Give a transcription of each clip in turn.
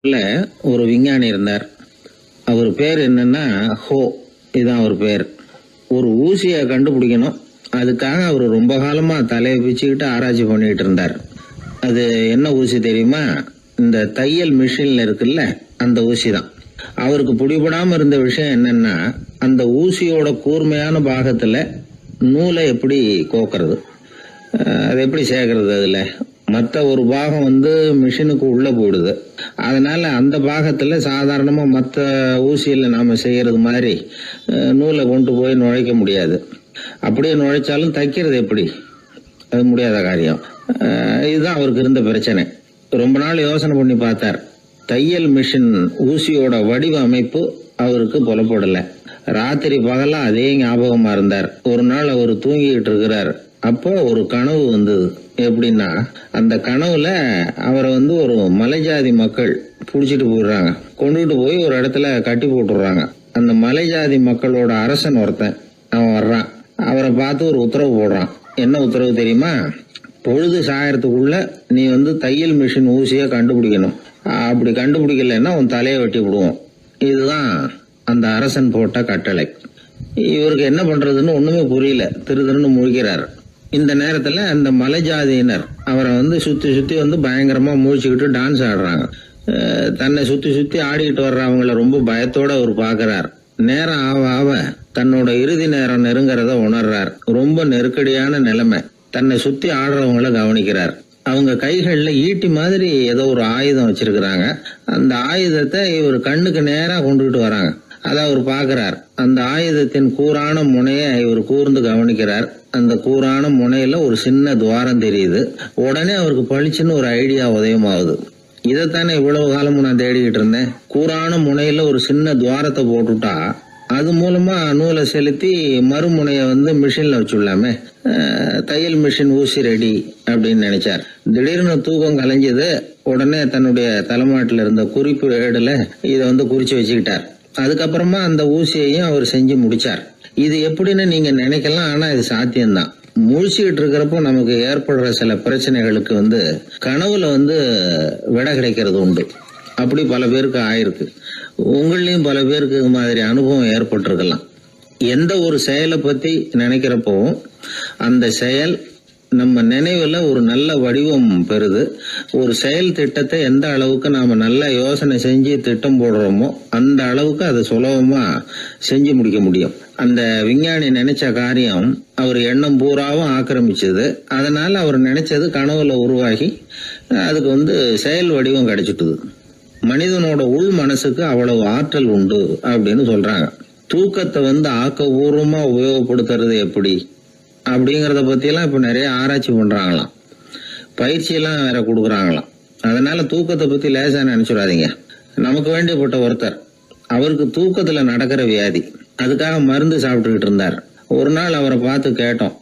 உள்ள ஒரு விஞ்ஞானி இருந்தார். அவர் பேர் என்னன்னா ஹோ, இதுதான் அவர் பேர். ஒரு ஊசியை கண்டுபிடிக்கணும், அதுக்காக அவர் ரொம்ப காலமா தலையை பிச்சுக்கிட்டு ஆராய்ச்சி பண்ணிட்டு இருந்தார். அது என்ன ஊசி தெரியுமா? இந்த தையல் மிஷின்ல இருக்குல்ல, அந்த ஊசி தான். அவருக்கு பிடிபடாம இருந்த விஷயம் என்னன்னா, அந்த ஊசியோட கூர்மையான பாகத்துல நூலை எப்படி கோக்கிறது, அது எப்படி சேர்க்கறது. அதுல மற்ற ஒரு பாகம் மிஷினுக்கு உள்ள போயிடுது. அதனால அந்த பாகத்துல சாதாரணமா மற்ற ஊசியில நாம செய்யறது மாதிரி நூலை கொண்டு போய் நுழைக்க முடியாது. அப்படியே நுழைச்சாலும் தைக்கிறது எப்படி, அது முடியாத காரியம். இதுதான் அவருக்கு இருந்த பிரச்சனை. ரொம்ப நாள் யோசனை பண்ணி பார்த்தார். தையல் மிஷின் ஊசியோட வடிவ அமைப்பு அவருக்கு புலப்படல. ராத்திரி பகலா அதே ஞாபகமா இருந்தார். ஒரு நாள் அவர் தூங்கிட்டு இருக்கிறார். அப்போ ஒரு கனவு வந்தது. எப்படின்னா, அந்த கனவுல அவரை ஒரு மலைஜாதி மக்கள் புடிச்சிட்டு போயிடுறாங்க. கொண்டுகிட்டு போய் ஒரு இடத்துல கட்டி போட்டுடுறாங்க. அந்த மலைஜாதி மக்களோட அரசன் ஒருத்தன் அவன் வர்றான். அவரை பார்த்து ஒரு உத்தரவு போடுறான். என்ன உத்தரவு தெரியுமா? பொழுது சாயறதுக்குள்ள நீ தையல் மிஷின் ஊசிய கண்டுபிடிக்கணும். அப்படி கண்டுபிடிக்கலன்னா உன் தலையை வெட்டி விடுவோம். இதுதான் அந்த அரசன் போட்ட கட்டளை. இவருக்கு என்ன பண்றதுன்னு ஒண்ணுமே புரியல. திருன்னு முழிக்கிறார். இந்த நேரத்துல அந்த மலைஜாதியினர் அவரை சுத்தி சுத்தி பயங்கரமா முழிச்சுக்கிட்டு டான்ஸ் ஆடுறாங்க. தன்னை சுத்தி சுத்தி ஆடிக்கிட்டு வர்றவங்கள ரொம்ப பயத்தோட அவர் பாக்குறார். நேரம் ஆவ ஆவ தன்னோட இறுதி நேரம் நெருங்கிறத உணர்றார். ரொம்ப நெருக்கடியான நிலைமை. தன்னை சுத்தி ஆடுறவங்கள கவனிக்கிறார். அவங்க கைகள்ல ஈட்டி மாதிரி ஏதோ ஒரு ஆயுதம் வச்சிருக்கிறாங்க. அந்த ஆயுதத்தை இவர் கண்ணுக்கு நேரா கொண்டுகிட்டு வராங்க. அதை அவர் பாக்குறார். அந்த ஆயுதத்தின் கூரான முனைய இவர் கூர்ந்து கவனிக்கிறார். அந்த கூரான முனையில ஒரு சின்ன துவாரம் தெரியுது. உடனே அவருக்கு பளிச்சுன்னு ஒரு ஐடியா உதயமாகுது. இதைத்தானே இவ்வளவு காலமும் நான் தேடிக்கிட்டு இருந்தேன். கூரான முனையில ஒரு சின்ன துவாரத்தை போட்டுட்டா அது மூலமா நூலை செலுத்தி மறுமுனைய மிஷின்ல வச்சுடலாமே. தையல் மிஷின் ஊசி ரெடி அப்படின்னு நினைச்சார். திடீர்னு தூக்கம் கலைஞ்சது. உடனே தன்னுடைய தலைமாட்டில் இருந்த குறிப்பு ஏடுல இதை குறிச்சு வச்சுக்கிட்டார். அதுக்கப்புறமா அந்த ஊசியையும் அவர் செஞ்சு முடிச்சார். இது எப்படின்னு நீங்க நினைக்கலாம், ஆனா இது சாத்தியம்தான். முழிச்சுக்கிட்டு இருக்கிறப்போ நமக்கு ஏற்படுற சில பிரச்சனைகளுக்கு கனவுல விடை கிடைக்கிறது உண்டு. அப்படி பல பேருக்கு ஆயிருக்கு. உங்களையும் பல பேருக்கு இது மாதிரி அனுபவம் ஏற்பட்டிருக்கலாம். எந்த ஒரு செயலை பத்தி நினைக்கிறப்போ அந்த செயல் நம்ம நினைவுல ஒரு நல்ல வடிவம் பெறுது. ஒரு செயல் திட்டத்தை எந்த அளவுக்கு நாம நல்ல யோசனை செஞ்சு திட்டம் போடுறோமோ அந்த அளவுக்கு அதை சுலபமா செஞ்சு முடிக்க முடியும். அந்த விஞ்ஞானி நினைச்ச காரியம் அவர் எண்ணம் பூராவும் ஆக்கிரமிச்சது. அதனால அவர் நினைச்சது கனவுல உருவாகி அதுக்கு செயல் வடிவம் கிடைச்சிட்டுது. மனிதனோட உள் மனசுக்கு அவ்வளவு ஆற்றல் உண்டு அப்படின்னு சொல்றாங்க. தூக்கத்தை ஆக்கபூர்வமா உபயோகப்படுத்துறது எப்படி அப்படிங்கறத பத்தி எல்லாம் இப்ப நிறைய ஆராய்ச்சி பண்றாங்களாம். பயிற்சி எல்லாம் வேற கொடுக்கறாங்களாம். அதனால தூக்கத்தை பத்தி லேசா நினைச்சுடாதீங்க. நமக்கு வேண்டியப்பட்ட ஒருத்தர், அவருக்கு தூக்கத்துல நடக்கிற வியாதி, அதுக்காக மருந்து சாப்பிட்டுக்கிட்டு இருந்தார். ஒரு நாள் அவரை பார்த்து கேட்டோம்,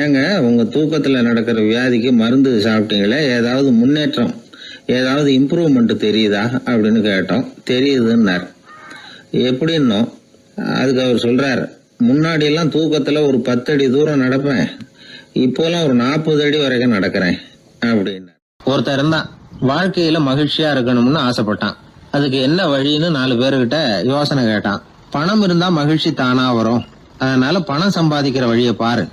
ஏங்க உங்க தூக்கத்துல நடக்கிற வியாதிக்கு மருந்து சாப்பிட்டீங்களே, ஏதாவது முன்னேற்றம், ஏதாவது இம்ப்ரூவ்மெண்ட் தெரியுதா அப்படின்னு கேட்டோம். தெரியுதுன்னார். எப்படின்னோ அதுக்கு அவர் சொல்றாரு, முன்னாடி எல்லாம் தூக்கத்துல ஒரு 10 அடி தூரம் நடப்பேன், இப்போலாம் ஒரு 40 அடி வரைக்கும் நடக்கிறேன் அப்படின்னு. ஒருத்தர் இருந்தான், வாழ்க்கையில மகிழ்ச்சியா இருக்கணும்னு ஆசைப்பட்டான். அதுக்கு என்ன வழின்னு 4 பேருகிட்ட யோசனை கேட்டான். பணம் இருந்தா மகிழ்ச்சி தானா வரும், அதனால பணம் சம்பாதிக்கிற வழியை பாரு,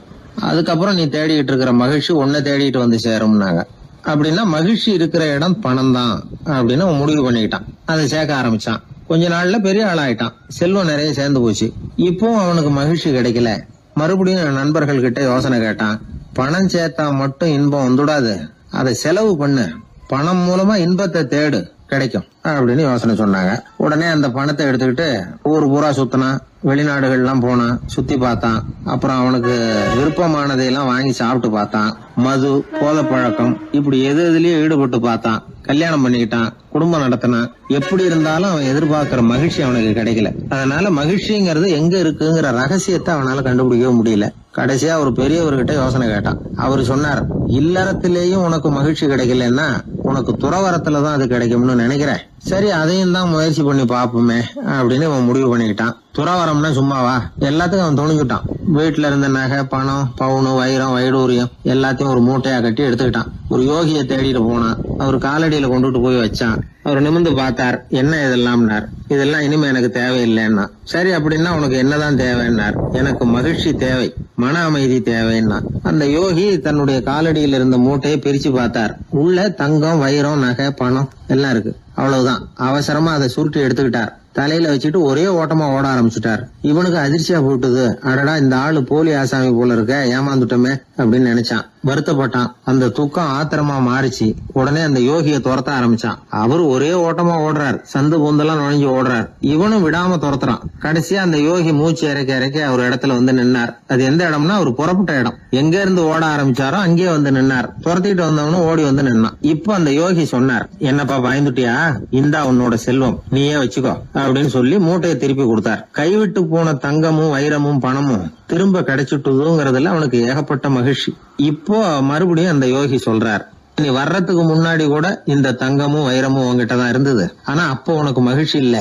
அதுக்கப்புறம் நீ தேடிக்கிட்டு இருக்கிற மகிழ்ச்சி உன்னை தேடிட்டு சேரும்னாங்க. அப்படின்னா மகிழ்ச்சி இருக்கிற இடம் பணம் தான் அப்படின்னு அவன் முடிவு பண்ணிக்கிட்டான். அதை சேர்க்க ஆரம்பிச்சான். கொஞ்ச நாள்ல பெரிய ஆளாயிட்டான். செல்வம் நிறைய சேர்ந்து போச்சு. இப்போ அவனுக்கு மகிழ்ச்சி கிடைக்கல. மறுபடியும் நண்பர்கள் கிட்ட யோசனை கேட்டான். பணம் சேர்த்தா மட்டும் இன்பம் வந்துடாது, அதை செலவு பண்ணு, பணம் மூலமா இன்பத்தை தேடு, கிடைக்கும் அப்படின்னு யோசனை சொன்னாங்க. உடனே அந்த பணத்தை எடுத்துக்கிட்டு ஊர் பூரா சுத்தினான். வெளிநாடுகள் எல்லாம் போனான், சுத்தி பார்த்தான். அப்புறம் அவனுக்கு விருப்பமானதையெல்லாம் வாங்கி சாப்பிட்டு பார்த்தான். மது, போதை பழக்கம், இப்படி எதுலயும் ஈடுபட்டு பார்த்தான். கல்யாணம் பண்ணிக்கிட்டான், குடும்பம் நடத்தினான். எப்படி இருந்தாலும் அவன் எதிர்பார்க்கிற மகிழ்ச்சி அவனுக்கு கிடைக்கல. அதனால மகிழ்ச்சிங்கிறது எங்க இருக்குங்கிற ரகசியத்தை அவனால கண்டுபிடிக்கவே முடியல. கடைசியா ஒரு பெரியவர்கிட்ட யோசனை கேட்டான். அவரு சொன்னார், இல்லறத்திலேயும் உனக்கு மகிழ்ச்சி கிடைக்கலன்னா உனக்கு துறவரத்துலதான் அது கிடைக்கும்னு நினைக்கிறேன். சரி, அதையும் தான் முயற்சி பண்ணி பாப்போமே அப்படின்னு அவன் முடிவு பண்ணிக்கிட்டான். துறவரம்னா சும்மாவா? எல்லாத்துக்கும் அவன் துணிஞ்சுட்டான். வீட்டுல இருந்த நகை, பணம், பவுனு, வைரம், வைடூரியம் எல்லாத்தையும் ஒரு மூட்டையா கட்டி எடுத்துக்கிட்டான். ஒரு யோகியை தேடிட்டு போனான். அவர் காலடியில கொண்டுட்டு போய் வச்சான். அவர் நிமிர்ந்து பார்த்தார். என்ன இதெல்லாம்னார். இதெல்லாம் இனிமே எனக்கு தேவையில்லைன்னா. சரி, அப்படின்னா உனக்கு என்னதான் தேவைன்னார். எனக்கு மகிழ்ச்சி தேவை, மன அமைதி தேவைன்னா. அந்த யோகி தன்னுடைய காலடியில் இருந்த மூட்டையை பிரிச்சு பார்த்தார். உள்ள தங்கம், வைரம், நகை, பணம் எல்லாம் இருக்கு. அவ்வளவுதான். அவசரமா அதை சுருட்டி எடுத்துக்கிட்டார். தலையில வச்சுட்டு ஒரே ஓட்டமா ஓட ஆரம்பிச்சுட்டார். இவனுக்கு அதிர்ச்சியா போட்டுது. அடடா, இந்த ஆளு போலி ஆசாமி போல இருக்க, ஏமாந்துட்டோமே அப்படின்னு நினைச்சான். வருத்தப்பட்டான். அந்த துக்கம் ஆத்திரமா மாறிச்சு. உடனே அந்த யோகியை துரத்த ஆரம்பிச்சான். அவரு ஒரே ஓட்டமா ஓடுறார். சந்து பூந்தெல்லாம் நுழைஞ்சு ஓடுறார். இவனும் விடாம துரத்துறான். கடைசியா அந்த யோகி மூச்சு இறக்க இறக்க ஒரு இடத்துல வந்து நின்னார். அது எந்த இடம்னா அவர் புறப்பட்ட இடம். எங்க இருந்து ஓட ஆரம்பிச்சாரோ அங்கேயே வந்து நின்னார். துரத்திட்டு வந்தவனும் ஓடி வந்து நின்னான். இப்ப அந்த யோகி சொன்னார், என்னப்பா பயந்துட்டியா? இந்தா உன்னோட செல்வம், நீயே வச்சுக்கோ அப்படின்னு சொல்லி மூட்டையை திருப்பி கொடுத்தார். கைவிட்டு போன தங்கமும் வைரமும் பணமும் திரும்ப கிடைச்சிட்டுதுங்கிறதுல அவனுக்கு ஏகப்பட்ட மகிழ்ச்சி. இப்போ மறுபடியும் அந்த யோகி சொல்றார், நீ வர்றதுக்கு முன்னாடி கூட இந்த தங்கமும் வைரமும் உங்ககிட்டதான் இருந்தது. ஆனா அப்போ உனக்கு மகிழ்ச்சி இல்ல.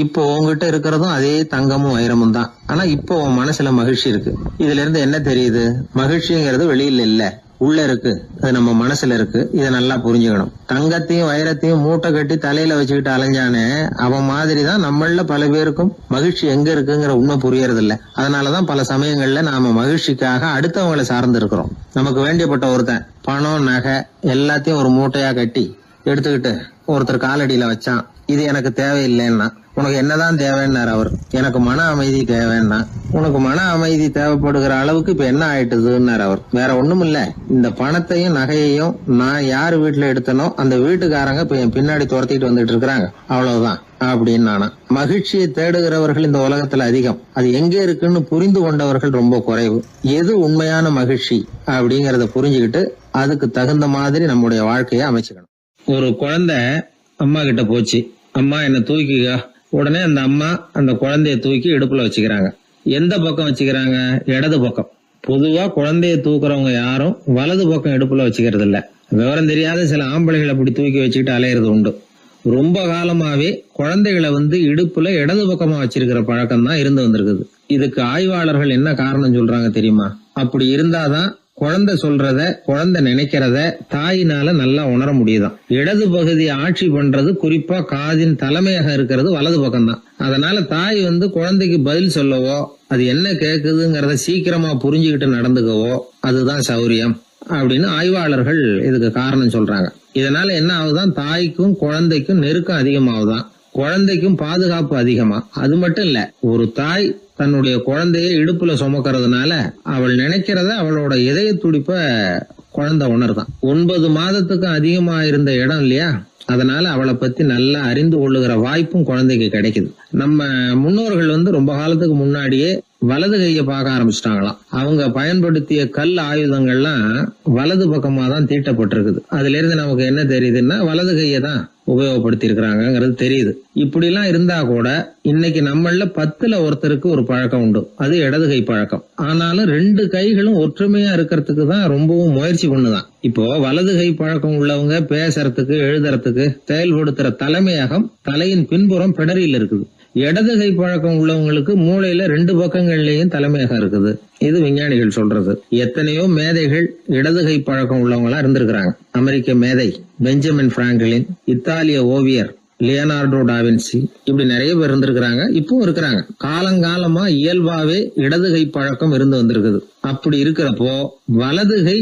இப்போ உங்ககிட்ட இருக்கிறதும் அதே தங்கமும் வைரமும் தான். ஆனா இப்போ உன் மனசுல மகிழ்ச்சி இருக்கு. இதுல இருந்து என்ன தெரியுது? மகிழ்ச்சிங்கிறது வெளியில இல்ல, உள்ள இருக்கு. அது நம்ம மனசுல இருக்கு. இதை நல்லா புரிஞ்சுக்கணும். தங்கத்தையும் வைரத்தையும் மூட்டை கட்டி தலையில வச்சுக்கிட்டு அலைஞ்சானே, அவன் மாதிரிதான் நம்மள பல பேருக்கும் மகிழ்ச்சி எங்க இருக்குங்கிற உண்மை புரியறது இல்ல. அதனாலதான் பல சமயங்கள்ல நாம மகிழ்ச்சிக்காக அடுத்தவங்களை சார்ந்து இருக்கிறோம். நமக்கு வேண்டியப்பட்ட ஒருத்தன் பணம், நகை எல்லாத்தையும் ஒரு மூட்டையா கட்டி எடுத்துக்கிட்டு ஒருத்தர் காலடியில வச்சான். இது எனக்கு தேவையில்லைன்னா. உனக்கு என்னதான் தேவைன்னார் அவர். எனக்கு மன அமைதி தேவைன்னா. உனக்கு மன அமைதி தேவைப்படுகிற அளவுக்கு இப்ப என்ன ஆயிட்டுதுன்னார் அவர். வேற ஒண்ணும் இல்ல, இந்த பணத்தையும் நகையையும் நான் யாரு வீட்டுல எடுத்தனோ அந்த வீட்டுக்காரங்க இப்ப என் பின்னாடி துரத்திட்டு வந்துட்டு இருக்கிறாங்க, அவ்வளவுதான் அப்படின்னு நானா. மகிழ்ச்சியை தேடுகிறவர்கள் இந்த உலகத்துல அதிகம். அது எங்க இருக்குன்னு புரிந்து கொண்டவர்கள் ரொம்ப குறைவு. எது உண்மையான மகிழ்ச்சி அப்படிங்கறத புரிஞ்சுக்கிட்டு அதுக்கு தகுந்த மாதிரி நம்முடைய வாழ்க்கையை அமைச்சுக்கணும். ஒரு குழந்தை அம்மா கிட்ட போச்சு, அம்மா என்ன தூக்கிக்கா. உடனே அந்த அம்மா அந்த குழந்தைய தூக்கி இடுப்புல வச்சுக்கிறாங்க. எந்த பக்கம் வச்சுக்கிறாங்க? இடது பக்கம். பொதுவா குழந்தைய தூக்குறவங்க யாரும் வலது பக்கம் இடுப்புல வச்சுக்கிறது இல்ல. விவரம் தெரியாத சில ஆம்பளைகளை அப்படி தூக்கி வச்சுக்கிட்டு அலையிறது உண்டு. ரொம்ப காலமாவே குழந்தைகளை இடுப்புல இடது பக்கமா வச்சிருக்கிற பழக்கம் தான் இருந்து வந்திருக்குது. இதுக்கு ஆய்வாளர்கள் என்ன காரணம் சொல்றாங்க தெரியுமா? அப்படி இருந்தாதான் குழந்தை சொல்றத, குழந்தை நினைக்கிறத தாயினால நல்லா உணர முடியுதாம். இடது பகுதி ஆட்சி பண்றது, குறிப்பா காதின் தலைமையாக இருக்கிறது வலது பக்கம் தான். அதனால தாய் குழந்தைக்கு பதில் சொல்லவோ, அது என்ன கேக்குதுங்கிறத சீக்கிரமா புரிஞ்சுக்கிட்டு நடந்துக்கவோ அதுதான் சௌரியம் அப்படின்னு ஆய்வாளர்கள் இதுக்கு காரணம் சொல்றாங்க. இதனால என்ன ஆகுதான்? தாய்க்கும் குழந்தைக்கும் நெருக்கம் அதிகமாகுதான், குழந்தைக்கும் பாதுகாப்பு அதிகமா. அது மட்டும் இல்ல, ஒரு தாய் தன்னுடைய குழந்தைய இடுப்புல சுமக்கிறதுனால அவள் நினைக்கிறத, அவளோட இதய துடிப்ப குழந்தை உணர்தான். 9 மாதத்துக்கு அதிகமா இருந்த இடம் இல்லையா, அதனால அவளை பத்தி நல்லா அறிந்து கொள்ளுகிற வாய்ப்பும் குழந்தைக்கு கிடைக்குது. நம்ம முன்னோர்கள் ரொம்ப காலத்துக்கு முன்னாடியே வலது கையை பார்க்க ஆரம்பிச்சிட்டாங்களாம். அவங்க பயன்படுத்திய கல் ஆயுதங்கள்லாம் வலது பக்கமா தான் தீட்டப்பட்டிருக்குது. அதுல இருந்து நமக்கு என்ன தெரியுதுன்னா, வலது கையை தான் உபயோகப்படுத்தி இருக்கிறாங்கிறது தெரியுது. இப்படி எல்லாம் இருந்தா கூட இன்னைக்கு நம்மள 10ல் ஒருத்தருக்கு ஒரு பழக்கம் உண்டு, அது இடது கை பழக்கம். ஆனாலும் 2 கைகளும் ஒற்றுமையா இருக்கிறதுக்கு தான் ரொம்பவும் முயற்சி பண்ணுதான். இப்போ வலது கை பழக்கம் உள்ளவங்க பேசுறதுக்கு, எழுதுறதுக்கு, செயல்படுத்துற தலைமையகம் தலையின் பின்புறம் பிடரியில் இருக்குது. இடது கை பழக்கம் உள்ளவங்களுக்கு மூளையில 2 பக்கங்கள்லயும் தலைமையகம் இருக்குது. இது விஞ்ஞானிகள் சொல்றது. எத்தனையோ மேதைகள் இடது கை பழக்கம் உள்ளவங்களா இருந்திருக்கிறாங்க. அமெரிக்க மேதை பெஞ்சமின் பிராங்கிலின், இத்தாலிய ஓவியர் லியோனார்டோ டாவின்சி, இப்படி நிறைய பேர் இருந்திருக்கிறாங்க, இப்பவும் இருக்கிறாங்க. காலங்காலமா இயல்பாவே இடது கை பழக்கம் இருந்து வந்திருக்குது. அப்படி இருக்கிறப்போ வலது கை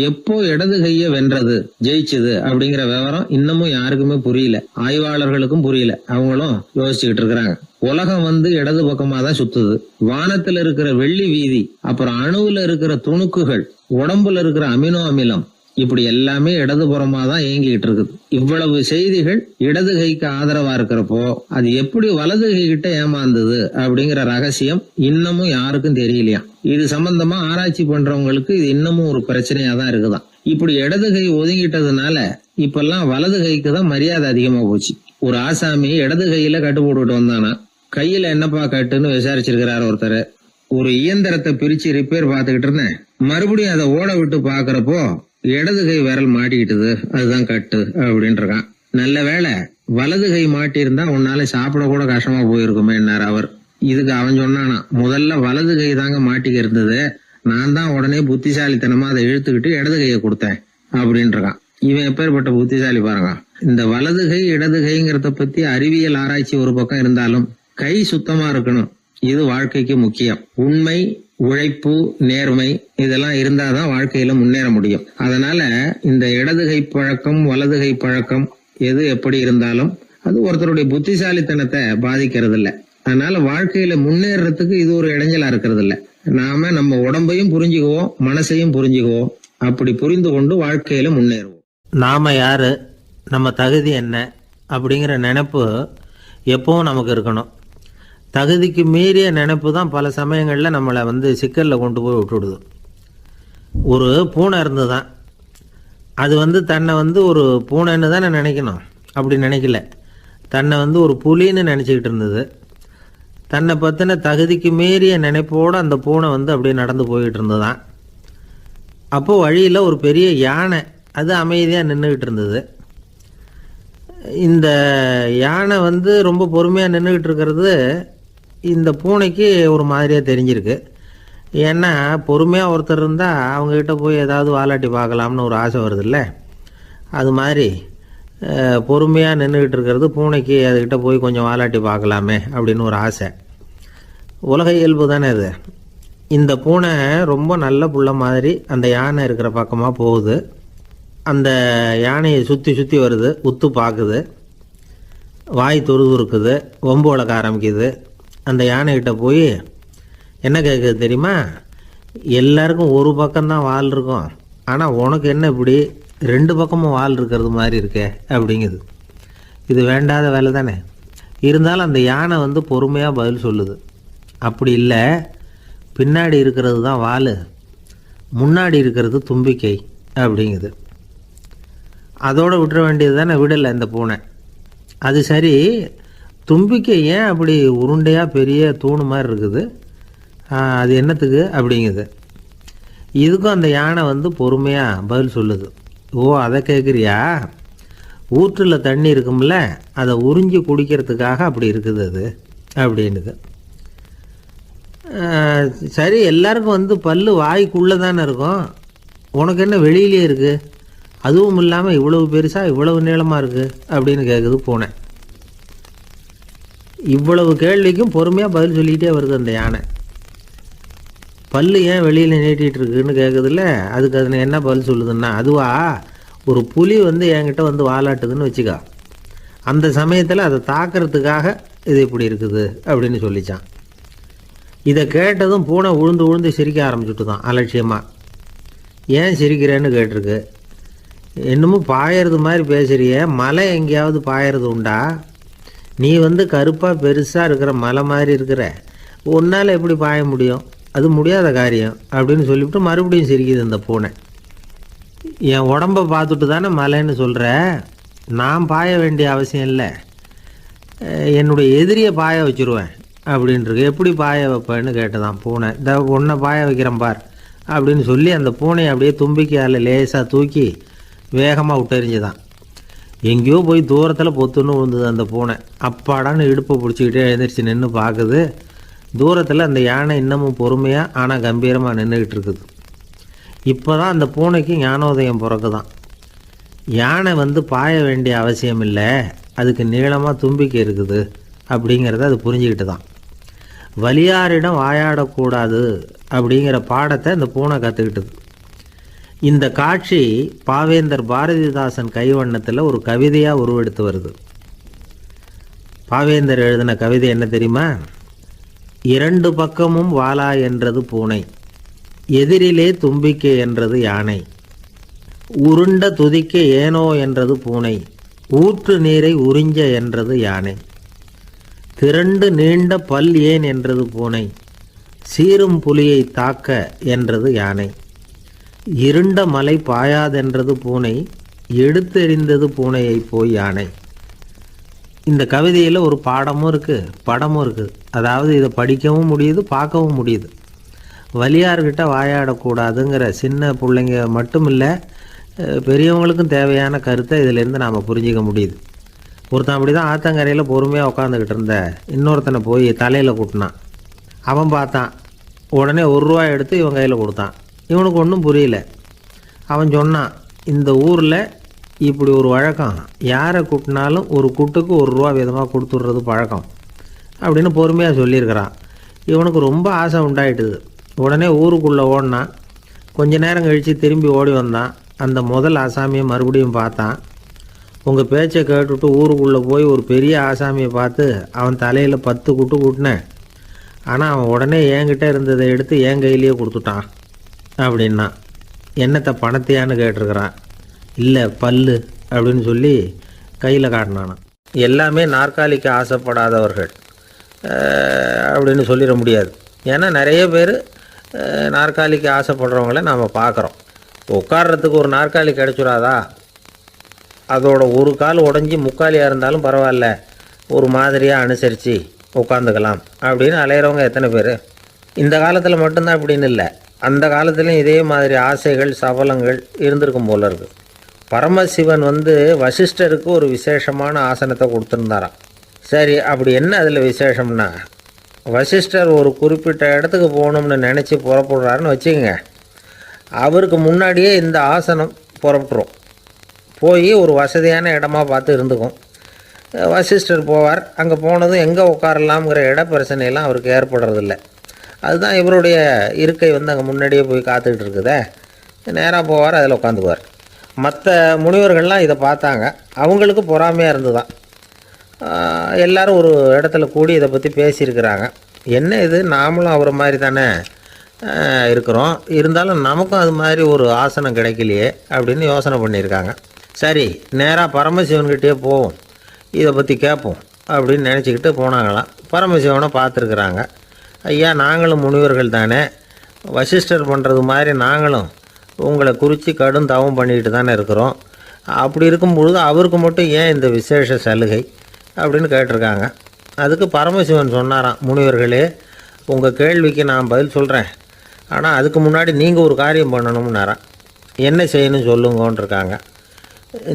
எப்போ இடது கைய வென்றது, ஜெயிச்சது அப்படிங்கிற விவரம் இன்னமும் யாருக்குமே புரியல. ஆய்வாளர்களுக்கும் புரியல. அவங்களும் யோசிச்சுக்கிட்டு இருக்கிறாங்க. உலகம் இடது பக்கமா தான் சுத்துது. வானத்துல இருக்கிற வெள்ளி வீதி, அப்புறம் அணுவுல இருக்கிற துணுக்குகள், உடம்புல இருக்கிற அமினோ அமிலம், இப்படி எல்லாமே இடதுபுறமா தான் இயங்கிட்டு இருக்குது. இவ்வளவு செய்திகள் இடது கைக்கு ஆதரவா இருக்கிறப்போ அது எப்படி வலது கை கிட்ட ஏமாந்தது அப்படிங்கிற ரகசியம் இன்னமும் யாருக்கும் தெரியலையா. இது சம்பந்தமா ஆராய்ச்சி பண்றவங்களுக்கு இது இன்னமும் ஒரு பிரச்சனையா தான் இருக்குதான். இப்படி இடது கை ஒதுங்கிட்டதுனால இப்பெல்லாம் வலது கைக்கு தான் மரியாதை அதிகமா போச்சு. ஒரு ஆசாமி இடது கையில கட்டு போட்டுட்டு வந்தானா, கையில என்னப்பா கட்டுன்னு விசாரிச்சிருக்கிறாரு ஒருத்தர். ஒரு இயந்திரத்தை பிரிச்சு ரிப்பேர் பார்த்துக்கிட்டு இருந்தேன், மறுபடியும் அதை ஓட விட்டு பாக்குறப்போ இடது கை விரல் மாட்டிக்கிட்டது, அதுதான் கட்டு அப்படின்னு இருக்கான். நல்ல வேளை வலது கை மாட்டி இருந்தா உன்னால சாப்பிட கூட கஷ்டமா போயிருக்குமே என்னார் அவர். இதுக்கு அவன் சொன்னானா, முதல்ல வலது கை தாங்க மாட்டிக்க இருந்தது, நான் தான் உடனே புத்திசாலித்தனமா அதை இழுத்துக்கிட்டு இடது கையை கொடுத்தேன் அப்படின்னு இருக்கான். இவன் எப்பேற்பட்ட புத்திசாலி பாருங்க. இந்த வலதுகை இடதுகைங்கிறத பத்தி அறிவியல் ஆராய்ச்சி ஒரு பக்கம் இருந்தாலும் கை சுத்தமா இருக்கணும். இது வாழ்க்கைக்கு முக்கியம். உண்மை, உழைப்பு, நேர்மை இதெல்லாம் இருந்தாதான் வாழ்க்கையில முன்னேற முடியும். அதனால இந்த இடதுகை பழக்கம் வலதுகை பழக்கம் எது எப்படி இருந்தாலும் அது ஒருத்தருடைய புத்திசாலித்தனத்தை பாதிக்கிறது இல்ல. அதனால வாழ்க்கையில முன்னேறதுக்கு இது ஒரு இடைஞ்சலா இருக்கிறது இல்ல. நாம நம்ம உடம்பையும் புரிஞ்சுக்குவோம், மனசையும் புரிஞ்சுக்குவோம். அப்படி புரிந்து கொண்டு வாழ்க்கையில முன்னேறுவோம். நாம யாரு, நம்ம தகுதி என்ன அப்படிங்கிற நினைப்பு எப்பவும் நமக்கு இருக்கணும். தகுதிக்கு மீறிய நினைப்பு தான் பல சமயங்களில் நம்மளை சிக்கலில் கொண்டு போய் விட்டுடுது. ஒரு பூனை இருந்து தான் அது தன்னை ஒரு பூனைன்னு தானே நினைக்கணும். அப்படி நினைக்கல, தன்னை ஒரு புலின்னு நினச்சிக்கிட்டு இருந்தது. தன்னை பற்றின தகுதிக்கு மீறிய நினைப்போடு அந்த பூனை அப்படியே நடந்து போய்கிட்டு இருந்ததுதான். அப்போது வழியில் ஒரு பெரிய யானை அது அமைதியாக நின்றுக்கிட்டு இருந்தது. இந்த யானை ரொம்ப பொறுமையாக நின்றுக்கிட்டு இருக்கிறது இந்த பூனைக்கு ஒரு மாதிரியாக தெரிஞ்சிருக்கு. ஏன்னா பொறுமையாக ஒருத்தர் இருந்தால் அவங்கக்கிட்ட போய் ஏதாவது வாலாட்டி பார்க்கலாம்னு ஒரு ஆசை வருது இல்லை. அது மாதிரி பொறுமையாக நின்றுக்கிட்டு இருக்கிறது பூனைக்கு அதுக்கிட்ட போய் கொஞ்சம் வாலாட்டி பார்க்கலாமே அப்படின்னு ஒரு ஆசை. உலக இயல்பு தானே அது. இந்த பூனை ரொம்ப நல்ல புள்ள மாதிரி அந்த யானை இருக்கிற பக்கமாக போகுது. அந்த யானையை சுற்றி சுற்றி வருது, உத்து பார்க்குது, வாய் துருதுருக்குது, வம்பு வளர்க்க ஆரம்பிக்குது. அந்த யானைகிட்ட போய் என்ன கேட்குது தெரியுமா? எல்லாருக்கும் ஒரு பக்கம்தான் வால் இருக்கும், ஆனால் உனக்கு என்ன இப்படி 2 பக்கமும் வால் இருக்கிறது மாதிரி இருக்கே அப்படிங்குது. இது வேண்டாத வேலை தானே. இருந்தாலும் அந்த யானை பொறுமையாக பதில் சொல்லுது. அப்படி இல்லை, பின்னாடி இருக்கிறது தான் வால், முன்னாடி இருக்கிறது தும்பிக்கை அப்படிங்குது. அதோடு விட்டுற வேண்டியது தானே. விடலை இந்த பூனை. அது சரி, தும்பிக்கை ஏன் அப்படி உருண்டையாக பெரிய தூணு மாதிரி இருக்குது, அது என்னத்துக்கு அப்படிங்குது. இதுக்கும் அந்த யானை பொறுமையாக பதில் சொல்லுது. ஓ, அதை கேட்குறியா? ஊற்றில் தண்ணி இருக்கும்ல, அதை உறிஞ்சி குடிக்கிறதுக்காக அப்படி இருக்குது அது அப்படின்னுது. சரி, எல்லாருக்கும் பல்லு வாய்க்குள்ளே தானே இருக்கும், உனக்கு என்ன வெளியிலே இருக்குது, அதுவும் இல்லாமல் இவ்வளவு பெருசாக இவ்வளவு நீளமாக இருக்குது அப்படின்னு கேட்குது பூனை. இவ்வளவு கேள்விக்கும் பொறுமையாக பதில் சொல்லிக்கிட்டே வருது அந்த யானை. பல்லு ஏன் வெளியில் நீட்டிகிட்டு இருக்குன்னு கேட்குதுல்ல, அதுக்கு அது என்ன பதில் சொல்லுதுன்னா, அதுவா ஒரு புலி என்கிட்ட வாலாட்டுதுன்னு வச்சுக்கா, அந்த சமயத்தில் அதை தாக்கிறதுக்காக இது இப்படி இருக்குது அப்படின்னு சொல்லிச்சான். இதை கேட்டதும் பூனை உழுந்து உழுந்து சிரிக்க ஆரம்பிச்சுட்டு தான் அலட்சியமாக. ஏன் சிரிக்கிறேன்னு கேட்டிருக்கு. என்னமோ பாயறது மாதிரி பேசுறிய, மலை எங்கேயாவது பாயறது உண்டா? நீ கருப்பாக பெருசாக இருக்கிற மலை மாதிரி இருக்கிற, உன்னால் எப்படி பாய முடியும், அது முடியாத காரியம் அப்படின்னு சொல்லிவிட்டு மறுபடியும் சிரிக்குது இந்த பூனை. என் உடம்பை பார்த்துட்டு தானே மலைன்னு சொல்கிற, நான் பாய வேண்டிய அவசியம் இல்லை, என்னுடைய எதிரியை பாய வச்சுருவேன் அப்படின்ட்டுருக்கு. எப்படி பாய வைப்பேன்னு கேட்டதான் பூனை. இந்த உன்னை பாய வைக்கிறேன் பார் அப்படின்னு சொல்லி அந்த பூனையை அப்படியே தும்பிக்கையால் லேசாக தூக்கி வேகமாக விட்டெறிஞ்சுதான். எங்கேயோ போய் தூரத்தில் பொத்துன்னு விழுந்தது அந்த பூனை. அப்பாடான்னு இடுப்பை பிடிச்சிக்கிட்டே எழுந்திரிச்சு நின்று பார்க்குது. தூரத்தில் அந்த யானை இன்னமும் பொறுமையாக ஆனால் கம்பீரமாக நின்றுக்கிட்டு இருக்குது. இப்போ தான் அந்த பூனைக்கு ஞானோதயம் பிறக்குதான். யானை பாய வேண்டிய அவசியம் இல்லை, அதுக்கு நீளமாக தும்பிக்கை இருக்குது அப்படிங்கிறத அது புரிஞ்சுக்கிட்டு தான். வலியாரிடம் வாயாடக்கூடாது அப்படிங்கிற பாடத்தை இந்த பூனை கற்றுக்கிட்டது. இந்த காட்சி பாவேந்தர் பாரதிதாசன் கைவண்ணத்தில் ஒரு கவிதையாக உருவெடுத்து வருது. பாவேந்தர் எழுதின கவிதை என்ன தெரியுமா? 2 பக்கமும் வாலா என்றது பூனை, எதிரிலே தும்பிக்கை என்றது யானை, உருண்ட துதிக்க ஏனோ என்றது பூனை, ஊற்று நீரை உறிஞ்ச என்றது யானை, திரண்டு நீண்ட பல் ஏன் என்றது பூனை, சீரும் புலியை தாக்க என்றது யானை, இருண்ட மலை பாயாதென்றது பூனை, எடுத்தெறிந்தது பூனையை போய் யானை. இந்த கவிதையில் ஒரு பாடமும் இருக்குது, படமும் இருக்குது. அதாவது இதை படிக்கவும் முடியுது, பார்க்கவும் முடியுது. வலியார்கிட்ட வாயாடக்கூடாதுங்கிற சின்ன பிள்ளைங்க மட்டும் இல்லை, பெரியவங்களுக்கும் தேவையான கருத்தை இதிலேருந்து நாம் புரிஞ்சிக்க முடியுது. ஒருத்தன் அப்படி தான் ஆத்தங்கரையில் பொறுமையாக உட்காந்துக்கிட்டு இருந்த இன்னொருத்தனை போய் தலையில் கூட்டினான். அவன் பார்த்தான், உடனே 1 ரூபாய் எடுத்து இவன் கையில் கொடுத்தான். இவனுக்கு ஒன்றும் புரியல. அவன் சொன்னான், இந்த ஊரில் இப்படி ஒரு வழக்கம், யாரை கூட்டினாலும் ஒரு கூட்டுக்கு ₹1 விதமாக கொடுத்துட்றது பழக்கம் அப்படின்னு பொறுமையாக சொல்லியிருக்கிறான். இவனுக்கு ரொம்ப ஆசை உண்டாயிட்டுது. உடனே ஊருக்குள்ளே ஓடினான். கொஞ்ச நேரம் கழித்து திரும்பி ஓடி வந்தான். அந்த முதல் ஆசாமியை மறுபடியும் பார்த்தான். உங்கள் பேச்சை கேட்டுவிட்டு ஊருக்குள்ளே போய் ஒரு பெரிய ஆசாமியை பார்த்து அவன் தலையில் 10 குட்டு கூட்டினேன். ஆனால் அவன் உடனே என்கிட்ட இருந்ததை எடுத்து என் கையிலேயே கொடுத்துட்டான் அப்படின்னா. என்னத்தை பணத்தையான்னு கேட்டிருக்கிறான். இல்லை பல்லு அப்படின்னு சொல்லி கையில் காட்டினானான். எல்லாமே நாற்காலிக்கு ஆசைப்படாதவர்கள் அப்படின்னு சொல்லிட முடியாது. ஏன்னா நிறைய பேர் நாற்காலிக்கு ஆசைப்படுறவங்கள நாம் பார்க்குறோம். உட்கார்றதுக்கு ஒரு நாற்காலி கிடச்சிடாதா, அதோட ஒரு கால் உடஞ்சி முக்காலியாக இருந்தாலும் பரவாயில்ல, ஒரு மாதிரியாக அனுசரித்து உட்காந்துக்கலாம் அப்படின்னு அலையிறவங்க எத்தனை பேர். இந்த காலத்தில் மட்டும்தான் அப்படின்னு இல்லை, அந்த காலத்துலேயும் இதே மாதிரி ஆசைகள் சபலங்கள் இருந்திருக்கும் போல இருக்குது. பரமசிவன் வசிஷ்டருக்கு ஒரு விசேஷமான ஆசனத்தை கொடுத்துருந்தாராம். சரி, அப்படி என்ன அதில் விசேஷம்னா, வசிஷ்டர் ஒரு குறிப்பிட்ட இடத்துக்கு போகணும்னு நினச்சி புறப்படுறாருன்னு வச்சுக்கோங்க. அவருக்கு முன்னாடியே இந்த ஆசனம் புறப்பட்டுரும். போய் ஒரு வசதியான இடமா பார்த்து இருந்துக்கும். வசிஷ்டர் போவார். அங்கே போனதும் எங்கே உட்காரலாம்ங்கிற இட பிரச்சனையெல்லாம் அவருக்கு ஏற்படுறதில்ல. அதுதான் இவருடைய இருக்கை அங்கே முன்னாடியே போய் காத்துக்கிட்டு இருக்குதே. நேராக போவார், அதில் உட்காந்துக்குவார். மற்ற முனிவர்கள்லாம் இதை பார்த்தாங்க. அவங்களுக்கு பொறாமையாக இருந்துதான். எல்லோரும் ஒரு இடத்துல கூடி இதை பற்றி பேசியிருக்கிறாங்க. என்ன இது, நாமளும் அவரை மாதிரி தானே இருக்கிறோம், இருந்தாலும் நமக்கும் அது மாதிரி ஒரு ஆசனம் கிடைக்கலையே அப்படின்னு யோசனை பண்ணியிருக்காங்க. சரி, நேராக பரமசிவன்கிட்டே போவோம், இதை பற்றி கேட்போம் அப்படின்னு நினச்சிக்கிட்டு போனாங்களாம். பரமசிவனை பார்த்துருக்குறாங்க. ஐயா, நாங்களும் முனிவர்கள் தானே, வசிஷ்டர் பண்ணுறது மாதிரி நாங்களும் உங்களை குறித்து கடும் தவம் பண்ணிக்கிட்டு தானே இருக்கிறோம். அப்படி இருக்கும்பொழுது அவருக்கு மட்டும் ஏன் இந்த விசேஷ சலுகை அப்படின்னு கேட்டிருக்காங்க. அதுக்கு பரமசிவன் சொன்னாராம், முனிவர்களே, உங்கள் கேள்விக்கு நான் பதில் சொல்கிறேன், ஆனால் அதுக்கு முன்னாடி நீங்கள் ஒரு காரியம் பண்ணணும்னாராம். என்ன செய்யணும் சொல்லுங்கன்னு இருக்காங்க.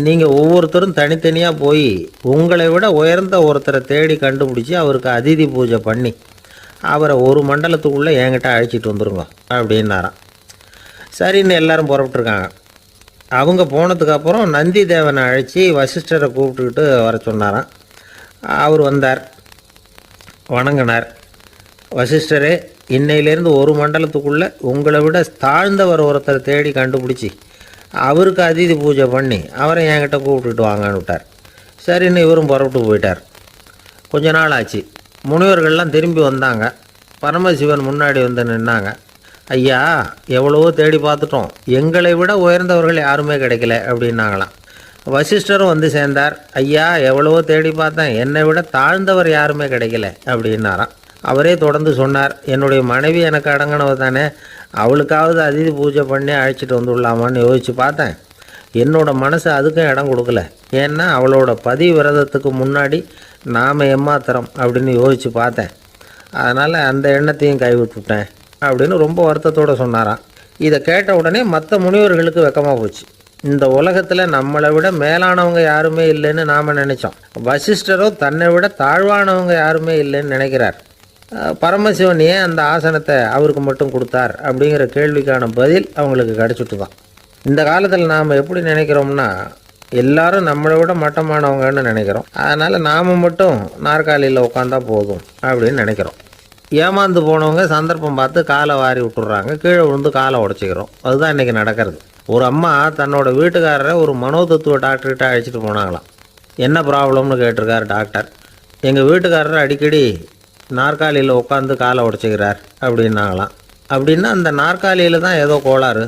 நீங்கள் ஒவ்வொருத்தரும் தனித்தனியாக போய் உங்களை விட உயர்ந்த ஒருத்தரை தேடி கண்டுபிடிச்சி அவருக்கு அதிதி பூஜை பண்ணி அவரை ஒரு மண்டலத்துக்குள்ளே என்கிட்ட அழைச்சிட்டு வந்துருங்க அப்படின்னாராம். சரின்னு எல்லாரும் புறப்பட்டுருக்காங்க. அவங்க போனதுக்கப்புறம் நந்தி தேவனை அழைச்சி வசிஷ்டரை கூப்பிட்டுக்கிட்டு வர சொன்னாராம். அவர் வந்தார், வணங்கினார். வசிஷ்டரே, இன்னையிலேருந்து ஒரு மண்டலத்துக்குள்ளே உங்களை விட தாழ்ந்தவர் ஒருத்தரை தேடி கண்டுபிடிச்சி அவருக்கு அதிதி பூஜை பண்ணி அவரை என்கிட்ட கூப்பிட்டுட்டு வாங்கன்னு விட்டார். சரின்னு இவரும் புறப்பட்டு போயிட்டார். கொஞ்ச நாள் ஆச்சு. முனிவர்கள்லாம் திரும்பி வந்தாங்க. பரமசிவன் முன்னாடி நின்னாங்க. ஐயா, எவ்வளவோ தேடி பார்த்துட்டோம், எங்களை விட உயர்ந்தவர்கள் யாருமே கிடைக்கல அப்படின்னாங்களாம். வசிஷ்டரும் சேர்ந்தார். ஐயா, எவ்வளவோ தேடி பார்த்தேன், என்னை விட தாழ்ந்தவர் யாருமே கிடைக்கல அப்படின்னாராம். அவரே தொடர்ந்து சொன்னார், என்னுடைய மனைவி எனக்கு அடங்கினவ தானே, அவளுக்காவது அதிதி பூஜை பண்ணி அழைச்சிட்டு வந்துடலாமான்னு யோசித்து பார்த்தேன். என்னோடய மனசு அதுக்கும் இடம் கொடுக்கல. ஏன்னா அவளோட விரதத்துக்கு முன்னாடி நாம் ஏமாத்திரம் அப்படின்னு யோசித்து பார்த்தேன். அதனால் அந்த எண்ணத்தையும் கைவிட்டுட்டேன் அப்படின்னு ரொம்ப வருத்தத்தோடு சொன்னாராம். இதை கேட்ட உடனே மற்ற முனிவர்களுக்கு வெக்கமாக போச்சு. இந்த உலகத்தில் நம்மளை விட மேலானவங்க யாருமே இல்லைன்னு நாம் நினச்சோம். வசிஷ்டரோ தன்னை விட தாழ்வானவங்க யாருமே இல்லைன்னு நினைக்கிறார். பரமசிவன் ஏன் அந்த ஆசனத்தை அவருக்கு மட்டும் கொடுத்தார் அப்படிங்கிற கேள்விக்கான பதில் அவங்களுக்கு கிடச்சிட்டு தான். இந்த காலத்தில் நாம் எப்படி நினைக்கிறோம்னா, எல்லாரும் நம்மளை விட மட்டமானவங்கன்னு நினைக்கிறோம். அதனால் நாம் மட்டும் நாற்காலியில் உட்காந்தா போதும் அப்படின்னு நினைக்கிறோம். ஏமாந்து போனவங்க சந்தர்ப்பம் பார்த்து காலை வாரி விட்டுறாங்க, கீழே விழுந்து காலை உடச்சிக்கிறோம். அதுதான் இன்றைக்கி நடக்கிறது. ஒரு அம்மா தன்னோட வீட்டுக்காரரை ஒரு மனோதத்துவ டாக்டர்கிட்ட அழைச்சிட்டு போனாங்களாம். என்ன ப்ராப்ளம்னு கேட்டிருக்கார் டாக்டர். எங்கள் வீட்டுக்காரர் அடிக்கடி நாற்காலியில் உட்காந்து காலை உடச்சிக்கிறார் அப்படின்னாங்களாம். அப்படின்னா அந்த நாற்காலியில் தான் ஏதோ கோளாறு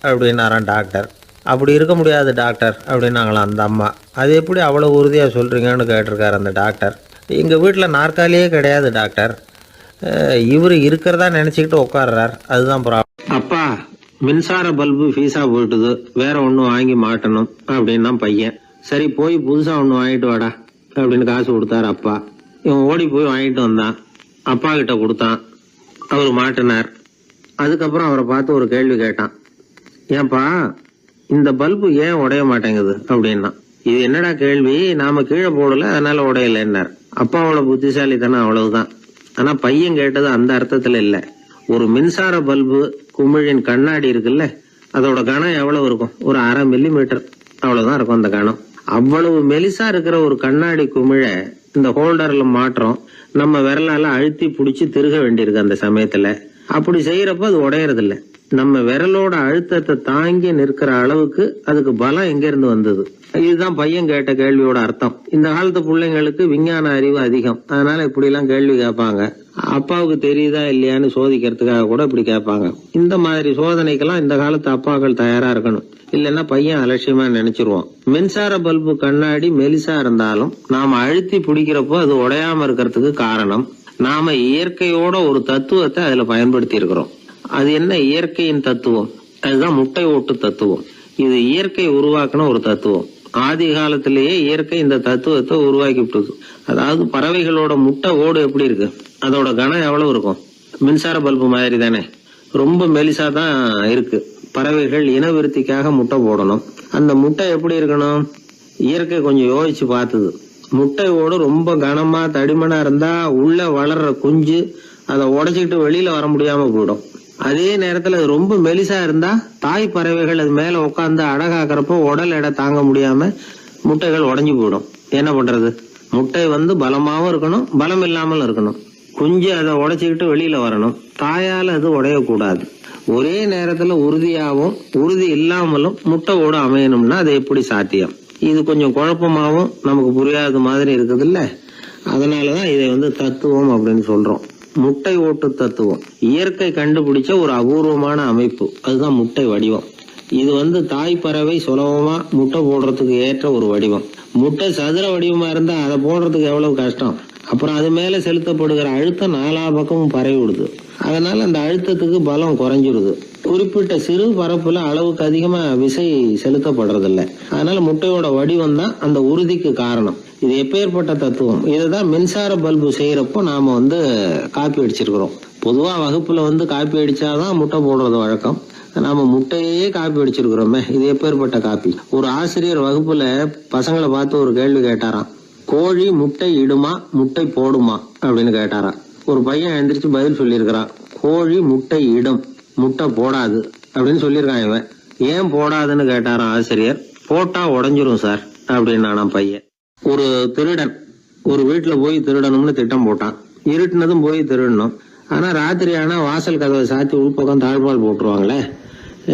அப்படின்னாரான் டாக்டர். அப்படி இருக்க முடியாது டாக்டர் அப்படின்னாங்களாம் அந்த அம்மா. அது எப்படி அவ்வளோ உறுதியாக சொல்கிறீங்கன்னு கேட்டிருக்கார் அந்த டாக்டர். எங்கள் வீட்டில் நாற்காலியே கிடையாது டாக்டர், இவர் இருக்கிறதா நினச்சிக்கிட்டு உட்கார்றார், அதுதான் ப்ராப்ளம். அப்பா, மின்சார பல்பு ஃபீஸாக போயிட்டுது, வேற ஒன்று வாங்கி மாட்டணும் அப்படின்னா பையன். சரி, போய் புதுசாக ஒன்று வாங்கிட்டு வாடா அப்படின்னு காசு கொடுத்தாரு அப்பா. இவன் ஓடி போய் வாங்கிட்டு வந்தான். அப்பா கிட்ட கொடுத்தான். அவர் மாட்டினார். அதுக்கப்புறம் அவரை பார்த்து ஒரு கேள்வி கேட்டான். ஏன்பா, இந்த பல்பு ஏன் உடைய மாட்டேங்குது அப்படின்னா. இது என்னடா கேள்வி, நாம கீழே போடல அதனால உடையலைன்னார். அப்பாவோட புத்திசாலித்தனா அவ்வளவுதான். ஆனா பையன் கேட்டது அந்த அர்த்தத்துல இல்ல. ஒரு மின்சார பல்பு குமிழின் கண்ணாடி இருக்குல்ல, அதோட கனம் எவ்வளவு இருக்கும்? ஒரு 1/2 மில்லிமீட்டர். அவ்வளவுதான் இருக்கும் அந்த கணம். அவ்வளவு மெலிசா இருக்கிற ஒரு கண்ணாடி குமிழ இந்த ஹோல்டர்ல மாற்றம் நம்ம விரலால அழுத்தி புடிச்சு திருக வேண்டியிருக்கு அந்த சமயத்துல. அப்படி செய்யறப்ப அது உடையறது இல்ல. நம்ம விரலோட அழுத்தத்தை தாங்கி நிற்கிற அளவுக்கு அதுக்கு பலம் எங்க இருந்து வந்தது? இதுதான் பையன் கேட்ட கேள்வியோட அர்த்தம். இந்த காலத்து பிள்ளைங்களுக்கு விஞ்ஞான அறிவு அதிகம், அதனால இப்படி எல்லாம் கேள்வி கேட்பாங்க. அப்பாவுக்கு தெரியுதா இல்லையான்னு சோதிக்கிறதுக்காக கூட இப்படி கேட்பாங்க. இந்த மாதிரி சோதனைக்கெல்லாம் இந்த காலத்து அப்பாக்கள் தயாரா இருக்கணும். இல்லைன்னா பையன் அலட்சியமா நினைச்சிருவான். மின்சார பல்பு கண்ணாடி மெலிசா இருந்தாலும் நாம அழுத்தி பிடிக்கிறப்போ அது உடையாம இருக்கிறதுக்கு காரணம் நாம இயற்கையோட ஒரு தத்துவத்தை அதுல பயன்படுத்தி இருக்கிறோம். அது என்ன இயற்கையின் தத்துவம்? அதுதான் முட்டை ஓட்டு தத்துவம். இது இயற்கை உருவாக்கின ஒரு தத்துவம். ஆதி காலத்திலேயே இயற்கை இந்த தத்துவத்தை உருவாக்கி விட்டது. அதாவது பறவைகளோட முட்டை ஓடு எப்படி இருக்கு, அதோட கனம் எவ்வளவு இருக்கும்? மின்சார பல்பு மாதிரி தானே, ரொம்ப மெலிசா தான் இருக்கு. பறவைகள் இனவிருத்திக்காக முட்டை போடணும். அந்த முட்டை எப்படி இருக்கணும்? இயற்கை கொஞ்சம் யோசிச்சு பார்த்தது. முட்டை ஓடு ரொம்ப கனமா தடிமனா இருந்தா உள்ள வளர்ற குஞ்சு அதை உடைச்சிக்கிட்டு வெளியில வர முடியாம போயிடும். அதே நேரத்துல அது ரொம்ப மெலிசா இருந்தா தாய் பறவைகள் அது மேல உட்காந்து அடகாக்குறப்போ உடல் எடை தாங்க முடியாம முட்டைகள் உடைஞ்சு போயிடும். என்ன பண்றது? முட்டை பலமாவும் இருக்கணும், பலம் இல்லாமல் இருக்கணும். குஞ்சு அதை உடைச்சுக்கிட்டு வெளியில வரணும். தாயால அது உடையக்கூடாது. ஒரே நேரத்துல உறுதியாகவும் உறுதி இல்லாமலும் முட்டை ஓடு அமையணும்னா அது எப்படி சாத்தியம்? இது கொஞ்சம் குழப்பமாவும் நமக்கு புரியாத மாதிரி இருக்குது இல்ல. அதனாலதான் இதை தத்துவம் அப்படின்னு சொல்றோம். முட்டை ஓட்டு தத்துவம் இயற்கை கண்டுபிடிச்ச ஒரு அபூர்வமான அமைப்பு. அதுதான் முட்டை வடிவம். இது தாய் பறவை சுலபமா முட்டை போடுறதுக்கு ஏற்ற ஒரு வடிவம். முட்டை சதுர வடிவமா இருந்தா அதை போடுறதுக்கு எவ்வளவு கஷ்டம். அப்புறம் அது மேல செலுத்தப்படுகிற அழுத்தம் நாலா பக்கமும் பரவி விடுது. அதனால அந்த அழுத்தத்துக்கு பலம் குறைஞ்சிருது. குறிப்பிட்ட சிறு பரப்புல அளவுக்கு அதிகமா விசை செலுத்தப்படுறது இல்ல. அதனால முட்டையோட வடிவம் தான் அந்த உறுதிக்கு காரணம். இது எப்பேற்பட்ட தத்துவம். இதுதான் மின்சார பல்பு செய்யறப்போ நாம காப்பி அடிச்சிருக்கிறோம். பொதுவா வகுப்புல காப்பி அடிச்சாதான் முட்டை போடுறது வழக்கம். நாம முட்டையே காப்பி அடிச்சிருக்கிறோமே, இது எப்பேற்பட்ட காப்பி. ஒரு ஆசிரியர் வகுப்புல பசங்களை பார்த்து ஒரு கேள்வி கேட்டாராம். கோழி முட்டை இடுமா, முட்டை போடுமா அப்படின்னு கேட்டாராம். ஒரு பையன் எந்திரிச்சு பதில் சொல்லியிருக்கிறான். கோழி முட்டை இடும், முட்டை போடாது அப்படின்னு சொல்லியிருக்கான். இவன் ஏன் போடாதுன்னு கேட்டாரான் ஆசிரியர். போட்டா உடஞ்சிரும் சார் அப்படின்னு பையன். ஒரு திருடன் ஒரு வீட்டுல போய் திருடணும்னு திட்டம் போட்டான். இருட்டுனதும் போய் திருடணும். ஆனா ராத்திரி ஆனா வாசல் கதவை சாத்தி உள்பக்கம் தாழ்பால் போட்டுருவாங்களே,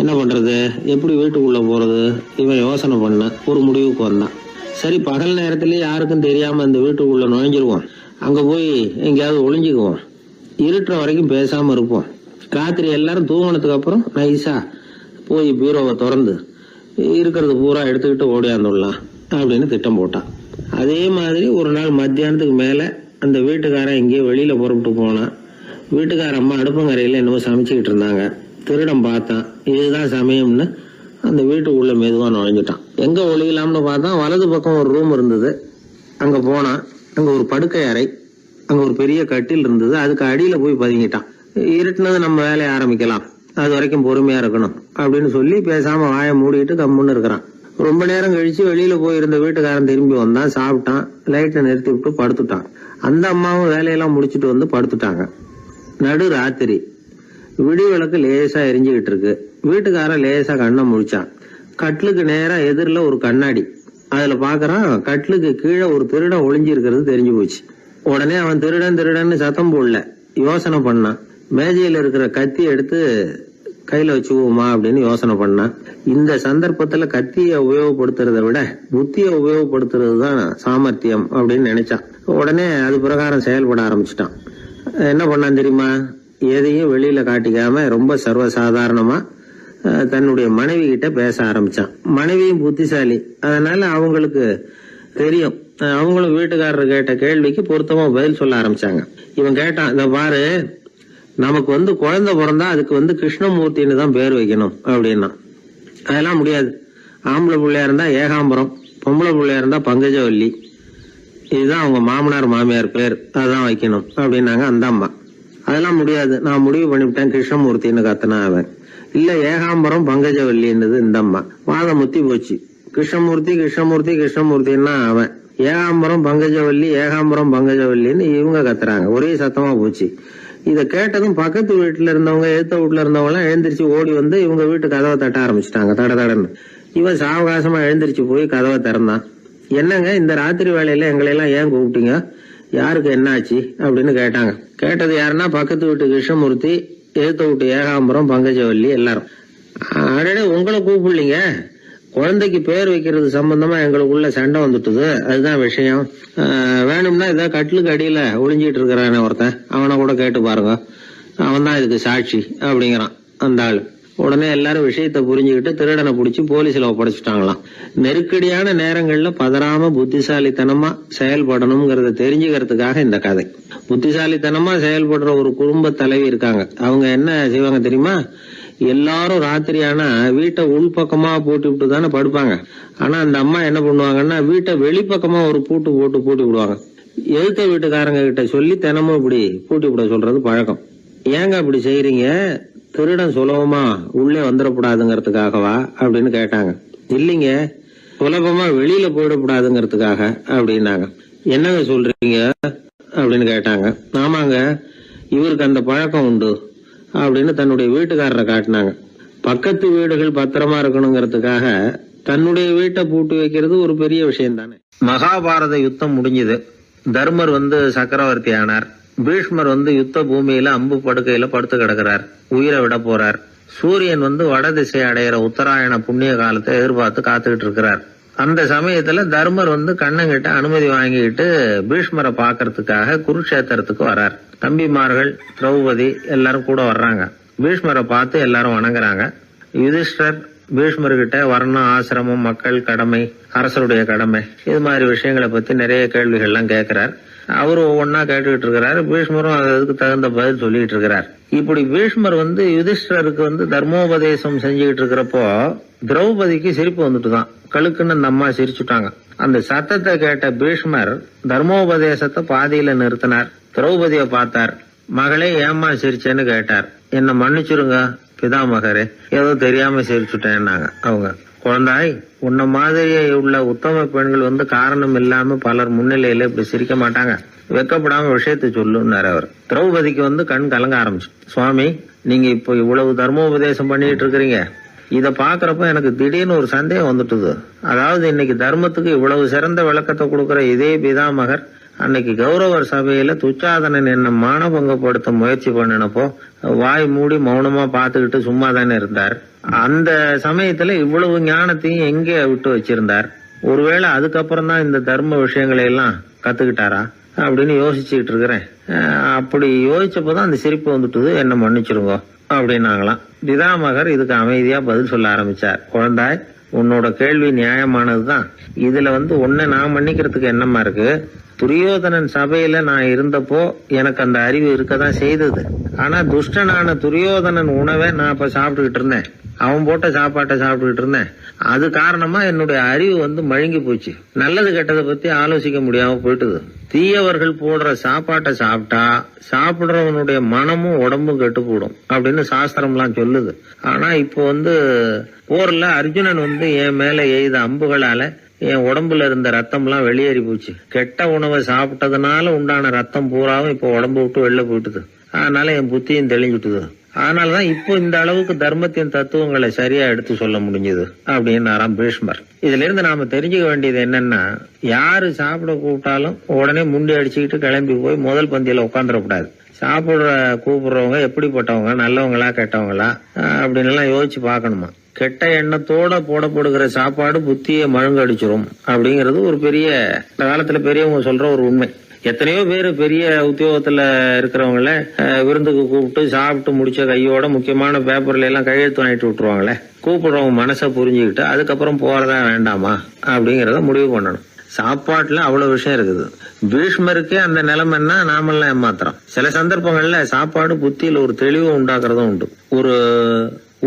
என்ன பண்றது, எப்படி வீட்டுக்குள்ள போறது? இவன் யோசனை பண்ண ஒரு முடிவுக்கு வந்தான். சரி, பகல் நேரத்திலேயே யாருக்கும் தெரியாம இந்த வீட்டுக்குள்ள நுழைஞ்சிருவோம், அங்க போய் எங்கேயாவது ஒளிஞ்சுக்குவோம், இருட்டுற வரைக்கும் பேசாம இருப்போம். ராத்திரி எல்லாரும் தூங்கினதுக்கு அப்புறம் நைஸா போய் பீரோவை திறந்து இருக்கிறது பூரா எடுத்துக்கிட்டு ஓடியாந்துடலாம் அப்படின்னு திட்டம் போட்டான். அதே மாதிரி ஒரு நாள் மத்தியானத்துக்கு மேல அந்த வீட்டுக்காரன் எங்கேயோ வெளியில புறப்பட்டு போனான். வீட்டுக்கார அம்மா அடுப்பங்கரையில என்னமோ சமைச்சுக்கிட்டு இருந்தாங்க. திருடன் பார்த்தான். இதுதான் சமயம்னு அந்த வீட்டுக்குள்ள மெதுவா நுழைஞ்சிட்டான். எங்க ஒளியலாம்னு பார்த்தா வலது பக்கம் ஒரு ரூம் இருந்தது. அங்க போனான். அங்க ஒரு படுக்கை அறை, அங்க ஒரு பெரிய கட்டில் இருந்தது. அதுக்கு அடியில போய் பதுங்கிட்டான். இருட்டுனது நம்ம வேலையை ஆரம்பிக்கலாம், அது வரைக்கும் பொறுமையா இருக்கணும் அப்படின்னு சொல்லி பேசாம வாயை மூடிட்டு கம்முன்னு இருக்கிறான். ரொம்ப நேரம் கழிச்சு வெளியில போயிருந்த வீட்டுக்காரன் திரும்பி வந்தான். சாப்பிட்டான். லைட்டை நிறுத்தி விட்டு படுத்துட்டான். அந்த அம்மாவும் வேலையெல்லாம் முடிச்சுட்டு படுத்துட்டாங்க. நடு ராத்திரி. விடி விளக்கு லேசா எரிஞ்சுக்கிட்டு இருக்கு. வீட்டுக்காரன் லேசா கண்ணை முழிச்சான். கட்லுக்கு நேரா எதிரில ஒரு கண்ணாடி. அதுல பாக்குறான், கட்லுக்கு கீழே ஒரு திருடன் ஒளிஞ்சு இருக்கிறது தெரிஞ்சு போச்சு. உடனே அவன் திருடன் திருடன்னு சத்தம் போடல, யோசனை பண்ணான். மேஜையில இருக்கிற கத்தி எடுத்து கையில வச்சுக்குவோமா அப்படின்னு யோசனை பண்ணான். இந்த சந்தர்ப்பத்துல கத்தியை உபயோகப்படுத்துறதை விட புத்தியை உபயோகப்படுத்துறது தான் சாமர்த்தியம் அப்படின்னு நினைச்சான். உடனே அது பிரகாரம் செயல்பட ஆரம்பிச்சிட்டான். என்ன பண்ணான் தெரியுமா? எதையும் வெளியில காட்டிக்காம ரொம்ப சர்வசாதாரணமா தன்னுடைய மனைவி கிட்ட பேச ஆரம்பிச்சான். மனைவியும் புத்திசாலி, அதனால அவங்களுக்கு தெரியும். அவங்களும் வீட்டுக்காரர் கேட்ட கேள்விக்கு பொருத்தமா பதில் சொல்ல ஆரம்பிச்சாங்க. இவன் கேட்டான், இத பாரு, நமக்கு குழந்தை பிறந்தா அதுக்கு கிருஷ்ணமூர்த்தின்னு தான் பேர் வைக்கணும் அப்படின்னா. அதெல்லாம் முடியாது. ஆம்பளை பிள்ளையா இருந்தா ஏகாம்பரம், பொம்பளை பிள்ளையா இருந்தா பங்கஜவல்லி, இதுதான் அவங்க மாமனார் மாமியார் பேர், அதான் வைக்கணும் அப்படின்னாங்க அந்த அம்மா. அதெல்லாம் முடியாது, நான் முடிவு பண்ணிவிட்டேன் கிருஷ்ணமூர்த்தின்னு கத்தனா அவன். இல்ல ஏகாம்பரம் பங்கஜவல்லின்றது இந்த அம்மா. வாதம் முத்தி போச்சு. கிருஷ்ணமூர்த்தி கிருஷ்ணமூர்த்தி கிருஷ்ணமூர்த்தின்னா அவன். ஏகாம்பரம் பங்கஜவல்லி ஏகாம்பரம் பங்கஜவல்லின்னு இவங்க கத்துறாங்க. ஒரே சத்தமா போச்சு. இத கேட்டதும் பக்கத்து வீட்டுல இருந்தவங்க, எழுத்த வீட்டுல இருந்தவங்க எல்லாம் எழுந்திரிச்சு ஓடி இவங்க வீட்டு கதவை தட்ட ஆரம்பிச்சுட்டாங்க. தடன்னு இவன் சாவகாசமா எழுந்திருச்சு போய் கதவை திறந்தான். என்னங்க இந்த ராத்திரி வேலையில எங்களை எல்லாம் ஏன் கூப்பிட்டீங்க, யாருக்கு என்னாச்சு அப்படின்னு கேட்டாங்க. கேட்டது யாருன்னா பக்கத்து வீட்டு கிருஷ்ணமூர்த்தி, எழுத்த வீட்டு ஏகாம்பரம், பங்கஜவல்லி எல்லாரும். அடடே உங்களை கூப்பிடலீங்க, குழந்தைக்கு பேர் வைக்கிறது சம்பந்தமா எங்களுக்குள்ள சண்டை வந்துட்டுது, அதுதான் விஷயம். வேணும்னா இதான் கட்டிலுக்கு அடியில ஒளிஞ்சிட்டு இருக்கிறானே ஒருத்தன், அவனை கூட கேட்டு பாருங்க, அவன் தான் இதுக்கு சாட்சி அப்படிங்கிறான் அந்த ஆளு. உடனே எல்லாரும் விஷயத்த புரிஞ்சுக்கிட்டு திருடனை பிடிச்சி போலீஸ்ல ஒப்படைச்சிட்டாங்களாம். நெருக்கடியான நேரங்கள்ல பதறாம புத்திசாலித்தனமா செயல்படணுங்கிறத தெரிஞ்சுக்கிறதுக்காக இந்த கதை. புத்திசாலித்தனமா செயல்படுற ஒரு குடும்ப தலைவி இருக்காங்க. அவங்க என்ன செய்வாங்க தெரியுமா, எல்லாரும் ராத்திரி ஆனா வீட்டை உள்பக்கமா பூட்டி விட்டு தானே படுப்பாங்க. ஆனா அந்த அம்மா என்ன பண்ணுவாங்கன்னா வீட்டை வெளிப்பக்கமா ஒரு பூட்டு போட்டு பூட்டி விடுவாங்க. எழுத்த வீட்டுக்காரங்க கிட்ட சொல்லி தினமும் இப்படி பூட்டி விட சொல்றது பழக்கம். ஏங்க அப்படி செய்யறீங்க, திருடன் சுலபமா உள்ளே வந்துடக்கூடாதுங்கிறதுக்காகவா அப்படின்னு கேட்டாங்க. இல்லைங்க, சுலபமா வெளியில போயிடக்கூடாதுங்கிறதுக்காக அப்படின்னாங்க. என்னங்க சொல்றீங்க அப்படின்னு கேட்டாங்க. ஆமாங்க, இவருக்கு அந்த பழக்கம் உண்டு அப்படின்னு தன்னுடைய வீட்டுக்காரரை காட்டினாங்க. பக்கத்து வீடுகள் பத்திரமா இருக்கணுங்கிறதுக்காக தன்னுடைய வீட்டை பூட்டி வைக்கிறது ஒரு பெரிய விஷயம் தானே. மகாபாரத யுத்தம் முடிஞ்சது. தர்மர் சக்கரவர்த்தி ஆனார். பீஷ்மர் யுத்த பூமியில அம்பு படுக்கையில படுத்து கிடக்கிறார், உயிரை விட போறார். சூரியன் வட திசை அடையிற உத்தராயண புண்ணிய காலத்தை எதிர்பார்த்து காத்துக்கிட்டு இருக்கிறார். அந்த சமயத்துல தர்மர் கண்ணங்கிட்ட அனுமதி வாங்கிட்டு பீஷ்மரை பாக்கிறதுக்காக குருக்ஷேத்திரத்துக்கு வர்றார். தம்பிமார்கள், திரௌபதி எல்லாரும் கூட வர்றாங்க. பீஷ்மரை பார்த்து எல்லாரும் வணங்குறாங்க. யுதிஷ்டர் பீஷ்மர்கிட்ட வர்ணம், ஆசிரமம், மக்கள் கடமை, அரசருடைய கடமை, இது மாதிரி விஷயங்களை பத்தி நிறைய கேள்விகள்லாம் கேட்கிறார். அவரு ஒவ்வொன்னா கேட்டுக்கிட்டு இருக்கிறாரு. பீஷ்மரும் அதுக்கு தகுந்த பதில் சொல்லிட்டு இருக்கிறார். இப்படி பீஷ்மர் யுதிஷ்டருக்கு தர்மோபதேசம் செஞ்சுக்கிட்டு இருக்கிறப்போ திரௌபதிக்கு சிரிப்பு வந்துட்டுதான். கழுக்குன்னு அந்த அம்மா சிரிச்சுட்டாங்க. அந்த சத்தத்தை கேட்ட பீஷ்மர் தர்மோபதேசத்தை பாதியில நிறுத்தினார். திரௌபதிய பார்த்தார். மகளே ஏம்மா சிரிச்சேன்னு கேட்டார். என்ன மன்னிச்சிருங்க பிதாமகரே, ஏதோ தெரியாம சிரிச்சுட்டேன்னாங்க அவங்க. குழந்தாய், உன்ன மாதிரியே உள்ள உத்தம பெண்கள் காரணம் இல்லாம பலர் முன்னிலையில இப்படி சிரிக்க மாட்டாங்க, வெக்கப்படாம விஷயத்தை சொல்லுன்னாரு அவர். திரௌபதிக்கு கண் கலங்க ஆரம்பிச்சு. சுவாமி, நீங்க இப்போ இவ்வளவு தர்மோபதேசம் பண்ணிட்டு இருக்கிறீங்க, இத பாக்குறப்ப எனக்கு திடீர்னு ஒரு சந்தேகம் வந்துட்டுது. அதாவது இன்னைக்கு தர்மத்துக்கு இவ்வளவு சிறந்த விளக்கத்தை கொடுக்கிற இதே பிதாமகர் அன்னைக்கு கௌரவர் சபையில துச்சாதனன் என்ன மானபங்கப்படுத்த முயற்சி பண்ணினப்போ வாய் மூடி மௌனமா பாத்துக்கிட்டு சும்மா தானே இருந்தார். அந்த சமயத்துல இவ்வளவு ஞானத்தையும் எங்க விட்டு வச்சிருந்தார்? ஒருவேளை அதுக்கப்புறம் தான் இந்த தர்ம விஷயங்களை எல்லாம் கத்துக்கிட்டாரா அப்படின்னு யோசிச்சுட்டு இருக்கிறேன். அப்படி யோசிச்சப்பதான் அந்த சிரிப்பு வந்துட்டுது, என்ன மன்னிச்சிருங்க அப்படின்னாங்களாம். பிதாமகர் இதுக்கு அமைதியா பதில் சொல்ல ஆரம்பிச்சார். குழந்தாய், உன்னோட கேள்வி நியாயமானதுதான். இதுல உன்னை நான் மன்னிக்கிறதுக்கு என்னமா இருக்கு? துரியோதனன் சபையில நான் இருந்தப்போ எனக்கு அந்த அறிவு இருக்கதான் செய்தது. ஆனா துஷ்டனான துரியோதனன் உணவை நான் அப்ப சாப்பிட்டுக்கிட்டு இருந்தேன், அவன் போட்ட சாப்பாட்டை சாப்பிட்டுக்கிட்டு இருந்தேன். அது காரணமா என்னுடைய அறிவு மழுங்கி போச்சு. நல்லது கெட்டதை பத்தி ஆலோசிக்க முடியாம போயிட்டுது. தீயவர்கள் போடுற சாப்பாட்டை சாப்பிட்டா சாப்பிடுறவனுடைய மனமும் உடம்பும் கெட்டு போடும் அப்படின்னு சாஸ்திரம்லாம் சொல்லுது. ஆனா இப்போ போர்ல அர்ஜுனன் என் மேல எய்த அம்புகளால என் உடம்புல இருந்த ரத்தம் எல்லாம் வெளியேறி போச்சு. கெட்ட உணவை சாப்பிட்டதுனால உண்டான ரத்தம் பூராவும் இப்ப உடம்பு விட்டு வெளில போயிட்டுது. அதனால என் புத்தியும் தெளிஞ்சுட்டுது. அதனாலதான் இப்போ இந்த அளவுக்கு தர்மத்தின் தத்துவங்களை சரியா எடுத்து சொல்ல முடிஞ்சது அப்படின்னு பீஷ்மர். இதுல இருந்து நாம தெரிஞ்சுக்க வேண்டியது என்னன்னா, யாரு சாப்பிட கூப்பிட்டாலும் உடனே முண்டி அடிச்சுக்கிட்டு கிளம்பி போய் முதல் பந்தியில உட்காந்துடக்கூடாது. சாப்பிடுற கூப்பிடுறவங்க எப்படிப்பட்டவங்க, நல்லவங்களா கெட்டவங்களா அப்படின்னு எல்லாம் யோசிச்சு பாக்கணுமா. கெட்ட எண்ணத்தோட போடப்படுகிற சாப்பாடு புத்தியை மழுங்கடிச்சிரும் அப்படிங்கிறது ஒரு பெரிய இந்த காலத்துல பெரியவங்க சொல்ற ஒரு உண்மை. எத்தனையோ பேர் பெரிய உத்தியோகத்துல இருக்கிறவங்கள விருந்துக்கு கூப்பிட்டு சாப்பிட்டு முடிச்ச கையோட முக்கியமான பேப்பர்ல எல்லாம் கையெழுத்து வாங்கிட்டு விட்டுருவாங்களே. கூப்பிடுறவங்க மனசை புரிஞ்சுக்கிட்டு அதுக்கப்புறம் போறதா வேண்டாமா அப்படிங்கறத முடிவு பண்ணணும். சாப்பாட்டுல அவ்வளவு விஷயம் இருக்குது. பீஷ்மருக்கே அந்த நிலைமைன்னா நாமெல்லாம் ஏமாத்திரம். சில சந்தர்ப்பங்கள்ல சாப்பாடு புத்தியில ஒரு தெளிவு உண்டாக்குறதும் உண்டு. ஒரு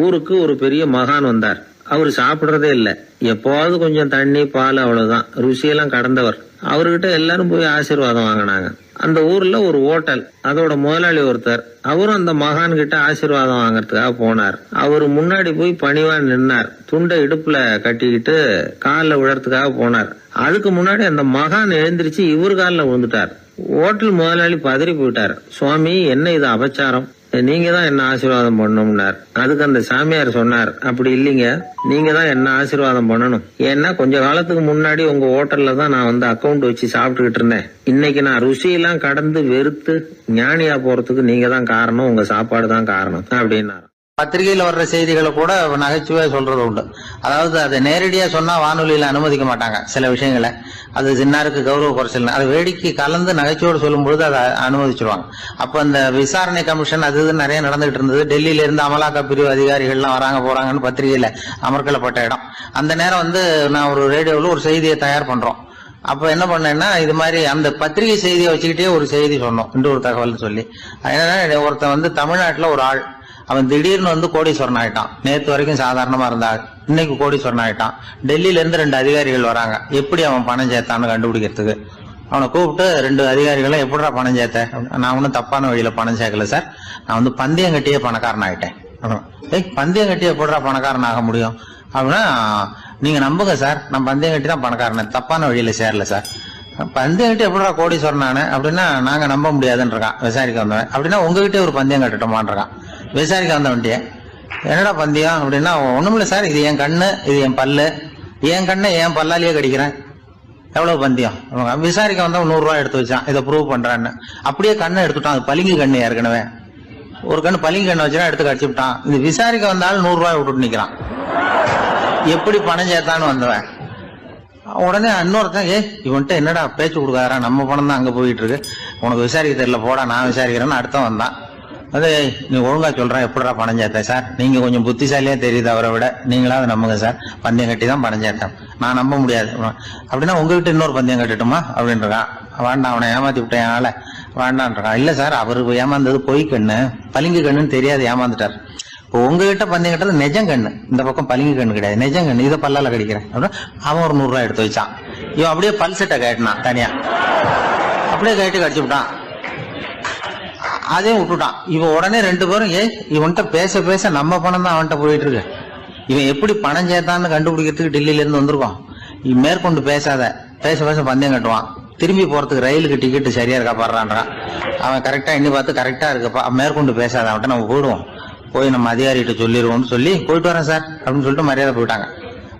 ஊருக்கு ஒரு பெரிய மகான் வந்தார். அவரு சாப்பிடுறதே இல்ல, எப்போவாவது கொஞ்சம் தண்ணி பால் அவ்வளவுதான், ருசியெல்லாம் கடந்தவர். அவர்கிட்ட எல்லாரும் போய் ஆசீர்வாதம் வாங்கினாங்க. அந்த ஊர்ல ஒரு ஹோட்டல், அதோட முதலாளி ஒருத்தர், அவரும் அந்த மகான் கிட்ட ஆசீர்வாதம் வாங்கறதுக்காக போனார். அவரு முன்னாடி போய் பணிவா நின்னார். துண்டை இடுப்புல கட்டிக்கிட்டு காலில் விழறதுக்காக போனார். அதுக்கு முன்னாடி அந்த மகான் எழுந்திருச்சு இவரு காலில் விழுந்துட்டார். ஹோட்டல் முதலாளி பதறி போயிட்டார். சுவாமி, என்ன இது அபச்சாரம்? நீங்க தான் என்ன ஆசீர்வாதம் பண்ணணும்னார். அதுக்கு அந்த சாமியார் சொன்னார், அப்படி இல்லைங்க, நீங்க தான் என்ன ஆசீர்வாதம் பண்ணணும். ஏன்னா கொஞ்ச காலத்துக்கு முன்னாடி உங்க ஹோட்டல்ல தான் நான் வந்து அக்கௌண்ட் வச்சு சாப்பிட்டுக்கிட்டு இருந்தேன். இன்னைக்கு நான் ருசியெல்லாம் கடந்து வெறுத்து ஞானியா போறதுக்கு நீங்க தான் காரணம், உங்க சாப்பாடு தான் காரணம் அப்படின்னாரு. பத்திரிகையில வர்ற செய்திகளை கூட நகைச்சுவையா சொல்றது உண்டு. அதாவது அதை நேரடியா சொன்னா வானொலியில அனுமதிக்க மாட்டாங்க சில விஷயங்களை. அது சின்னாருக்கு கௌரவ குறைச்சல், அது வேடிக்கை கலந்து நகைச்சுவோடு சொல்லும் பொழுது அதை அனுமதிச்சிருவாங்க. அப்ப அந்த விசாரணை கமிஷன் அது இது நிறைய நடந்துகிட்டு இருந்தது. டெல்லியில இருந்து அமலாக்க பிரிவு அதிகாரிகள்லாம் வராங்க போறாங்கன்னு பத்திரிகையில அமர்க்கலப்பட்ட இடம். அந்த நேரம் வந்து நான் ஒரு ரேடியோவில் ஒரு செய்தியை தயார் பண்றோம். அப்ப என்ன பண்ணேன்னா, இது மாதிரி அந்த பத்திரிகை செய்தியை வச்சுக்கிட்டே ஒரு செய்தி சொன்னோம், இன்னொரு தகவல் சொல்லி. என்னன்னா, ஒருத்தன் வந்து தமிழ்நாட்டுல ஒரு ஆள், அவன் திடீர்னு வந்து கோடீஸ்வரன் ஆயிட்டான். நேத்து வரைக்கும் சாதாரணமா இருந்தா இன்னைக்கு கோடீஸ்வரன் ஆயிட்டான். டெல்லியில இருந்து 2 அதிகாரிகள் வராங்க, எப்படி அவன் பணம் சேர்த்தான்னு கண்டுபிடிக்கிறதுக்கு. அவனை கூப்பிட்டு 2 அதிகாரிகளும் எப்படிடா பணம் சேர்த்த? நான் ஒன்னும் தப்பான வழியில பணம் சேர்க்கல சார், நான் வந்து பந்தயம் கட்டியே பணக்காரன் ஆயிட்டேன். பந்தயம் கட்டியே எப்படிடா பணக்காரன் ஆக முடியும் அப்படின்னா, நீங்க நம்புங்க சார், நான் பந்தயம் கட்டி தான் பணக்காரன், தப்பான வழியில சேரல சார். பந்தயம் கட்டி எப்படிடா கோடீஸ்வரன் ஆனே அப்படின்னா, நாங்க நம்ப முடியாதுன்றான் விசாரிக்க வந்தவன். அப்படின்னா உங்ககிட்ட ஒரு பந்தயம் கட்டட்டுமான்றான் விசாரிக்க வந்தவன்ட்டிய. என்னடா பந்தயம் அப்படின்னா, ஒண்ணுமில்ல சார், இது என் கண்ணு, இது என் பல்லு, என் கண்ணை என் பல்லாலேயே கடிக்கிறேன், எவ்வளவு பந்தயம். விசாரிக்க வந்தவன் 100 ரூபாய் எடுத்து வச்சான், இதை ப்ரூவ் பண்றான்னு. அப்படியே கண்ணை எடுத்துட்டான், அது பளிங்கு கண்ணு. ஏற்கனவே ஒரு கண்ணு பளிங்கு கண்ணு வச்சுனா எடுத்து கடிச்சு விட்டான். இது விசாரிக்க வந்தாலும் 100 ரூபாய் விட்டுட்டு நிக்கிறான். எப்படி பணம் சேர்த்தான்னு வந்தவன். உடனே இன்னொருத்தன், இவன்ட்ட என்னடா பேச்சு கொடுக்காரா, நம்ம பணம் தான் அங்க போயிட்டு இருக்கு, உனக்கு விசாரிக்க தெரியல, போடா நான் விசாரிக்கிறேன்னு அடுத்த வந்தான். அதே நீ ஒழுங்கா சொல்றேன், எப்படிடா பணம் சேர்த்தேன் சார், நீங்க கொஞ்சம் புத்திசாலியா தெரியுது அவரை விட, நீங்களாவது நம்புங்க சார், பந்தயம் கட்டி தான் பணம் சேர்த்தேன், நான் நம்ப முடியாது அப்படின்னா உங்ககிட்ட இன்னொரு பந்தயம் கட்டட்டுமா அப்படின்றான். வேண்டாம், அவனை ஏமாத்தி விட்டேன் ஆள வேண்டான்றான். இல்ல சார், அவரு ஏமாந்தது பொய் கண்ணு, பளிங்கு கண்ணுன்னு தெரியாது, ஏமாந்துட்டார். இப்போ உங்ககிட்ட பந்தயம் கட்டது நெஜம் கண்ணு, இந்த பக்கம் பளிங்கு கண்ணு கிடையாது, நெஜம் கண்ணு, இதை பல்லால கடிக்கிறேன் அப்படின்னா அவன் ஒரு 100 ரூபாய் எடுத்து வச்சான். இவன் அப்படியே பல்செட்டை கேட்டினான் தனியா, அப்படியே கேட்டு கடிச்சு விட்டான். அதே விட்டுட்டான். இவன் உடனே 2 பேரும், இவன்கிட்ட பேச பேச நம்ம பணம் தான் அவன்கிட்ட போயிட்டு இருக்கு, இவன் எப்படி பணம் சேர்த்தான்னு கண்டுபிடிக்கிறதுக்கு டெல்லியில இருந்து வந்திருக்கோம், இவன் மேற்கொண்டு பேசாத, பேச பேச பந்தயம் கட்டுவான். திரும்பி போறதுக்கு ரயிலுக்கு டிக்கெட்டு சரியா இருக்கா பாடுறான்றான். அவன் கரெக்டா எண்ணி பார்த்து கரெக்டா இருக்குப்பா, மேற்கொண்டு பேசாத, அவன்கிட்ட நம்ம போயிடுவோம், போய் நம்ம அதிகாரிகிட்ட சொல்லிடுவோம்னு சொல்லி போயிட்டு வரேன் சார் அப்படின்னு சொல்லிட்டு மரியாதை போயிட்டாங்க.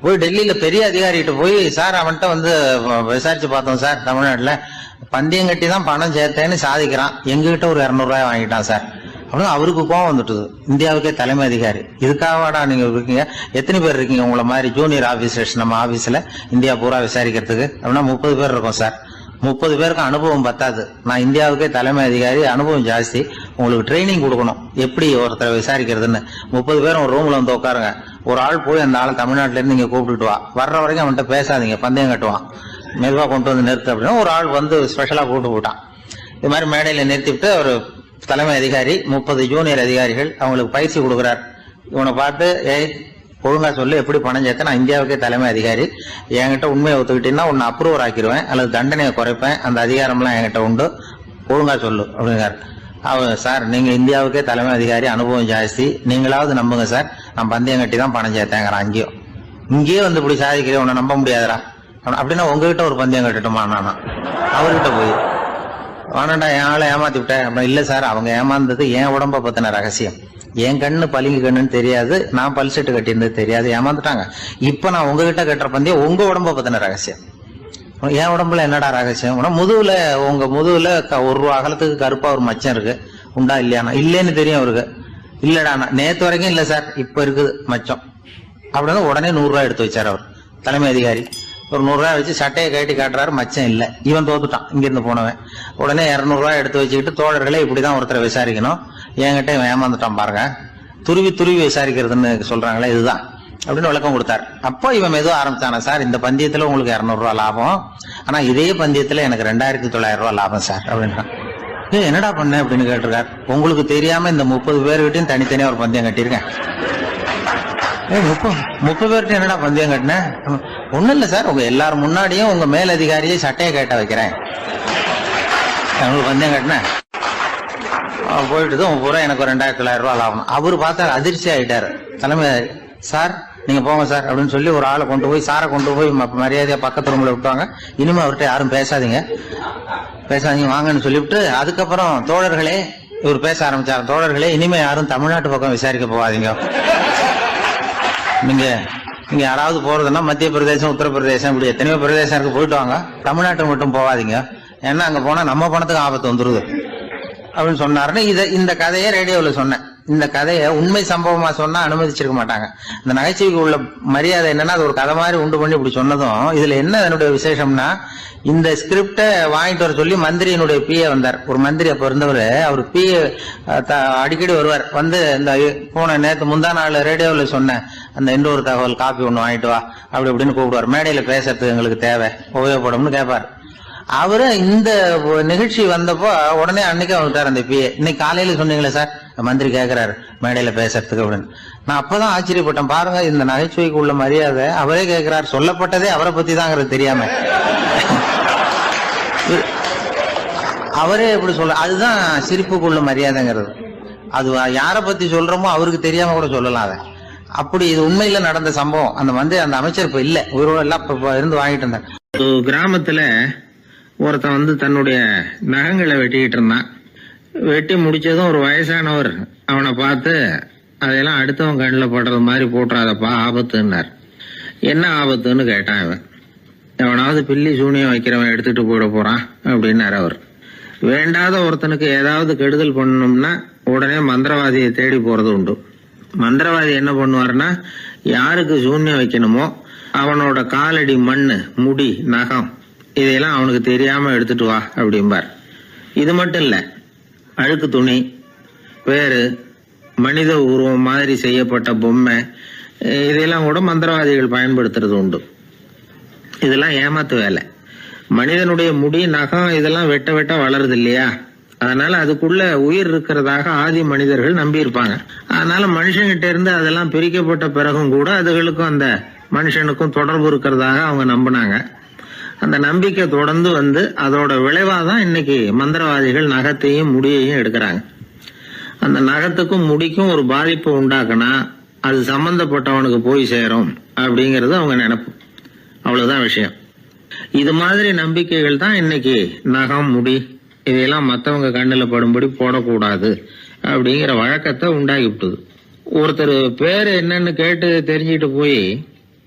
போய் டெல்லியில பெரிய அதிகாரிகிட்ட போய், சார் அவன்கிட்ட வந்து விசாரிச்சு பார்த்தோம் சார், தமிழ்நாட்டுல பந்தயம் கட்டி தான் பணம் சேர்த்தேன்னு சாதிக்கிறான், எங்ககிட்ட ஒரு 200 ரூபாய் வாங்கிட்டான் சார் அப்படின்னு. அவருக்கு கோவம் வந்துட்டுது. இந்தியாவுக்கே தலைமை அதிகாரி, இதுக்காகவாடா நீங்க இருக்கீங்க, எத்தனை பேர் இருக்கீங்க உங்களை மாதிரி ஜூனியர் ஆபீசர்ஸ் நம்ம ஆபீஸ்ல இந்தியா பூரா விசாரிக்கிறதுக்கு அப்படின்னா 30 பேர் இருக்கோம் சார். 30 பேருக்கு அனுபவம் பத்தாது, நான் இந்தியாவுக்கே தலைமை அதிகாரி, அனுபவம் ஜாஸ்தி, உங்களுக்கு ட்ரைனிங் கொடுக்கணும் எப்படி ஒருத்தரை விசாரிக்கிறதுன்னு. 30 பேரும் ஒரு ரூம்ல வந்து உட்காருங்க, ஒரு ஆள் போய் அந்த ஆள் தமிழ்நாட்டுல இருந்து நீங்க கூப்பிட்டுட்டு வா, வர்ற வரைக்கும் அவன்கிட்ட பேசாதீங்க, பந்தயம் கட்டுவான், மெதுவா கொண்டு வந்து நிறுத்து அப்படின்னா ஒரு ஆள் வந்து ஸ்பெஷலா கூப்பிட்டு போட்டான். இது மாதிரி மேடையில நிறுத்திவிட்டு ஒரு தலைமை அதிகாரி 30 ஜூனியர் அதிகாரிகள் அவங்களுக்கு பயிற்சி கொடுக்குறார். இவனை பார்த்து, ஒழுங்கா சொல்லு, எப்படி பணம் சேர்த்த, நான் இந்தியாவுக்கே தலைமை அதிகாரி, என்கிட்ட உண்மையை ஒத்துக்கிட்டீங்கன்னா உன்னை அப்ரூவர் ஆக்கிடுவேன் அல்லது தண்டனையை குறைப்பேன், அந்த அதிகாரம்லாம் என்கிட்ட உண்டு, ஒழுங்கா சொல்லு அப்படிங்கிறார். அவர், சார் நீங்க இந்தியாவுக்கே தலைமை அதிகாரி, அனுபவம் ஜாஸ்தி, நீங்களாவது நம்புங்க சார், நான் பந்தயம் கட்டி தான் பணம் சேர்த்தேங்கிறான். இங்கேயே வந்து இப்படி சாதிக்கிறேன், உன்னை நம்ப முடியாதரா அப்படின்னா உங்ககிட்ட ஒரு பந்தயம் கட்டட்டுமா நானா அவர்கிட்ட போய், வேணாண்டா என் ஆளை ஏமாத்தி விட்டேன் அப்படின்னா. இல்ல சார், அவங்க ஏமாந்தது என் உடம்ப பத்தின ரகசியம், என் கண்ணு பளிங்கு கண்ணுன்னு தெரியாது, நான் பல்செட்டு கட்டியிருந்தது தெரியாது, ஏமாந்துட்டாங்க. இப்ப நான் உங்ககிட்ட கட்டுற பந்தயம் உங்க உடம்ப பத்தின ரகசியம். என் உடம்புல என்னடா ரகசியம்? முதுகுல, உங்க முதுகுல 1 ரூபா அகலத்துக்கு கருப்பா ஒரு மச்சம் இருக்கு, உண்டா இல்லையானா? இல்லேன்னு தெரியும் அவருக்கு. இல்லடா, நேத்து வரைக்கும் இல்ல சார், இப்ப இருக்குது மச்சம் அப்படின்னு. உடனே 100 ரூபாய் எடுத்து வச்சார் அவர் தலைமை அதிகாரி. ஒரு 100 ரூபாய் வச்சு சட்டையை கட்டி காட்டுறாரு, மச்சம் இல்ல. இவன் தோத்துட்டான், இங்கிருந்து போனவன். உடனே 200 ரூபாய் எடுத்து வச்சுக்கிட்டு, தோழர்களே இப்படிதான் ஒருத்தரை விசாரிக்கணும், என்கிட்ட இவன் ஏமாந்துட்டான் பாருங்க, துருவி துருவி விசாரிக்கிறதுன்னு சொல்றாங்களே இதுதான் அப்படின்னு விளக்கம் கொடுத்தாரு. அப்போ இவன் மெதுவா ஆரம்பிச்சானா, சார் இந்த பந்தயத்துல உங்களுக்கு 200 ரூபாய் லாபம், ஆனா இதே பந்தயத்துல எனக்கு 2900 ரூபாய் லாபம் சார் அப்படின்றான். என்னடா பண்ண அப்படின்னு கேட்டிருக்காரு. உங்களுக்கு தெரியாம இந்த 30 பேர்கிட்டையும் தனித்தனியா ஒரு பந்தயம் கட்டியிருக்கேன். 30 பேர்கிட்ட என்னடா பந்தயம் கட்டினேன்? ஒண்ணும் இல்ல சார், உங்க எல்லாரும் முன்னாடியும் உங்க மேல் அதிகாரியை சட்டையை கேட்ட வைக்கிறேன், உங்களுக்கு பந்தயம் கட்டினேன். போயிட்டு பூரா எனக்கு 2900 ரூபாய் லாபம். அவரு பார்த்தா அதிர்ச்சி ஆயிட்டாரு. தலைமை, சார் நீங்க போங்க சார் அப்படின்னு சொல்லி ஒரு ஆளை கொண்டு போய், சாரை கொண்டு போய் மரியாதையா பக்கத்து ரூம்ல விட்டுவாங்க, இனிமே அவர்கிட்ட யாரும் பேசாதீங்க வாங்கன்னு சொல்லிவிட்டு, அதுக்கப்புறம் தோழர்களே இவர் பேச ஆரம்பிச்சார். தோழர்களே, இனிமே யாரும் தமிழ்நாட்டு பக்கம் விசாரிக்க போகாதீங்க. நீங்க யாராவது போறதுன்னா மத்திய பிரதேசம், உத்தரப்பிரதேசம், இப்படி எத்தனையோ பிரதேசம் இருக்கு, போயிட்டு வாங்க. தமிழ்நாட்டுக்கு மட்டும் போகாதீங்க, ஏன்னா அங்க போனா நம்ம பணத்துக்கு ஆபத்து வந்துருது அப்படின்னு சொன்னாருன்னு இந்த கதையை ரேடியோவில் சொன்னேன். இந்த கதையை உண்மை சம்பவமா சொன்னா அனுமதிச்சிருக்க மாட்டாங்க. இந்த நகைச்சுவைக்கு உள்ள மரியாதை என்னன்னா, அது ஒரு கதை மாதிரி உண்டு பண்ணி இப்படி சொன்னதும், இதுல என்ன என்னுடைய விசேஷம்னா, இந்த ஸ்கிரிப்டை வாங்கிட்டு வர சொல்லி மந்திரியினுடைய பிஏ வந்தார். ஒரு மந்திரி அப்ப இருந்தவர், அவர் பிஏ அடிக்கடி வருவார். வந்து இந்த போன நேற்று முந்தா நாள் ரேடியோவில் சொன்ன அந்த இன்னொரு தகவல் காப்பி ஒன்று வாங்கிட்டு வா அப்படி இப்படின்னு கூப்பிடுவார். மேடையில பேசுறதுக்கு எங்களுக்கு தேவை, உபயோகப்படும்னு கேட்பார். அவரு இந்த நிகழ்ச்சி வந்தப்போ உடனே அன்னைக்கு வந்துட்டார் அந்த பிஏ. இன்னைக்கு காலையில சொன்னீங்களே சார், மந்திரி கேட்கிறாரு மேடையில பேசுறதுக்கு அப்படின்னு. நான் அப்பதான் ஆச்சரியப்பட்டேன். பாருங்க, இந்த நகைச்சுவைக்கு உள்ள மரியாதை. அவரே கேட்கிறார், சொல்லப்பட்டதே அவரை பத்தி தாங்கிறது தெரியாம அவரே எப்படி சொல்ல. அதுதான் சிரிப்புக்குள்ள மரியாதைங்கிறது. அது யாரை பத்தி சொல்றோமோ அவருக்கு தெரியாம கூட சொல்லலாம் அதை. அப்படி இது உண்மையில நடந்த சம்பவம். அந்த அமைச்சர் இப்ப இல்ல, உயிரோட எல்லாம் இருந்து வாங்கிட்டு இருந்தார். கிராமத்துல ஒருத்தன் வந்து தன்னுடைய நகங்களை வெட்டிக்கிட்டு இருந்தான். வெட்டி முடிச்சதும் ஒரு வயசானவர் அவனை பார்த்து, அதையெல்லாம் அடுத்தவன் கண்ணில் படுறது மாதிரி போட்டுறாதப்பா, ஆபத்துன்னார். என்ன ஆபத்துன்னு கேட்டான் இவன். எவனாவது பில்லி சூனியம் வைக்கிறவன் எடுத்துட்டு போயிட போறான் அப்படின்னாரு அவர். வேண்டாத ஒருத்தனுக்கு ஏதாவது கெடுதல் பண்ணணும்னா உடனே மந்திரவாதியை தேடி போறது உண்டு. மந்திரவாதி என்ன பண்ணுவாருன்னா, யாருக்கு சூன்யம் வைக்கணுமோ அவனோட காலடி மண்ணு, முடி, நகம் இதையெல்லாம் அவனுக்கு தெரியாம எடுத்துட்டு வா அப்படிம்பார். இது மட்டும் இல்ல, அழுக்கு துணி, பேரு, மனித உருவம் மாதிரி செய்யப்பட்ட பொம்மை, இதையெல்லாம் கூட மந்திரவாதிகள் பயன்படுத்துறது உண்டு. இதெல்லாம் ஏமாத்து வேலை. மனிதனுடைய முடி, நகம் இதெல்லாம் வெட்ட வெட்ட வளருது இல்லையா, அதனால அதுக்குள்ள உயிர் இருக்கிறதாக ஆதி மனிதர்கள் நம்பி இருப்பாங்க. அதனால மனுஷங்கிட்ட இருந்து அதெல்லாம் பிரிக்கப்பட்ட பிறகும் கூட அதுகளுக்கும் அந்த மனுஷனுக்கும் தொடர்பு இருக்கிறதாக அவங்க நம்பினாங்க. அந்த நம்பிக்கை தொடர்ந்து வந்து அதோட விளைவாதான் இன்னைக்கு மந்திரவாதிகள் நகத்தையும் முடியையும் எடுக்கிறாங்க. அந்த நகத்துக்கும் முடிக்கும் ஒரு பாதிப்பு உண்டாக்குனா அது சம்பந்தப்பட்டவனுக்கு போய் சேரும் அப்படிங்கறது அவங்க நினைப்பு. அவ்வளவுதான் விஷயம். இது மாதிரி நம்பிக்கைகள் தான் இன்னைக்கு நகம், முடி இதையெல்லாம் மற்றவங்க கண்ணில் படும்படி போடக்கூடாது அப்படிங்கிற வழக்கத்தை உண்டாகி விட்டுது. ஒருத்தர் பேரு என்னன்னு கேட்டு தெரிஞ்சுட்டு போய்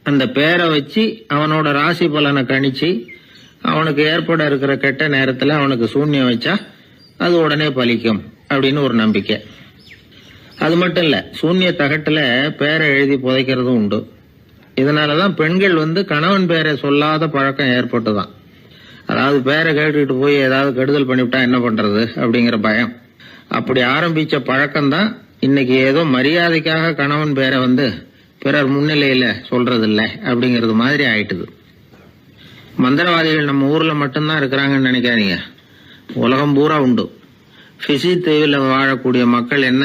அந்த பேரை வச்சு அவனோட ராசி பலனை கணிச்சு அவனுக்கு ஏற்பட இருக்கிற கெட்ட நேரத்துல அவனுக்கு சூன்யம் வச்சா அது உடனே பலிக்கும் அப்படின்னு ஒரு நம்பிக்கை. அது மட்டும் இல்ல, சூன்ய தகட்டுல பேரை எழுதி புதைக்கிறதும் உண்டு. இதனாலதான் பெண்கள் வந்து கணவன் பேரை சொல்லாத பழக்கம் ஏற்பட்டுதான். அதாவது பேரை கேட்டுக்கிட்டு போய் ஏதாவது கெடுதல் பண்ணிவிட்டா என்ன பண்றது அப்படிங்கிற பயம். அப்படி ஆரம்பிச்ச பழக்கம்தான் இன்னைக்கு ஏதோ மரியாதைக்காக கணவன் பேரை வந்து பிறர் முன்னிலையில சொல்றது இல்லை அப்படிங்கிறது மாதிரி ஆயிட்டுது. மந்திரவாதிகள் நம்ம ஊர்ல மட்டும்தான் இருக்கிறாங்கன்னு நினைக்காதீங்க, உலகம் பூரா உண்டு. பிசி தீவில் வாழக்கூடிய மக்கள் என்ன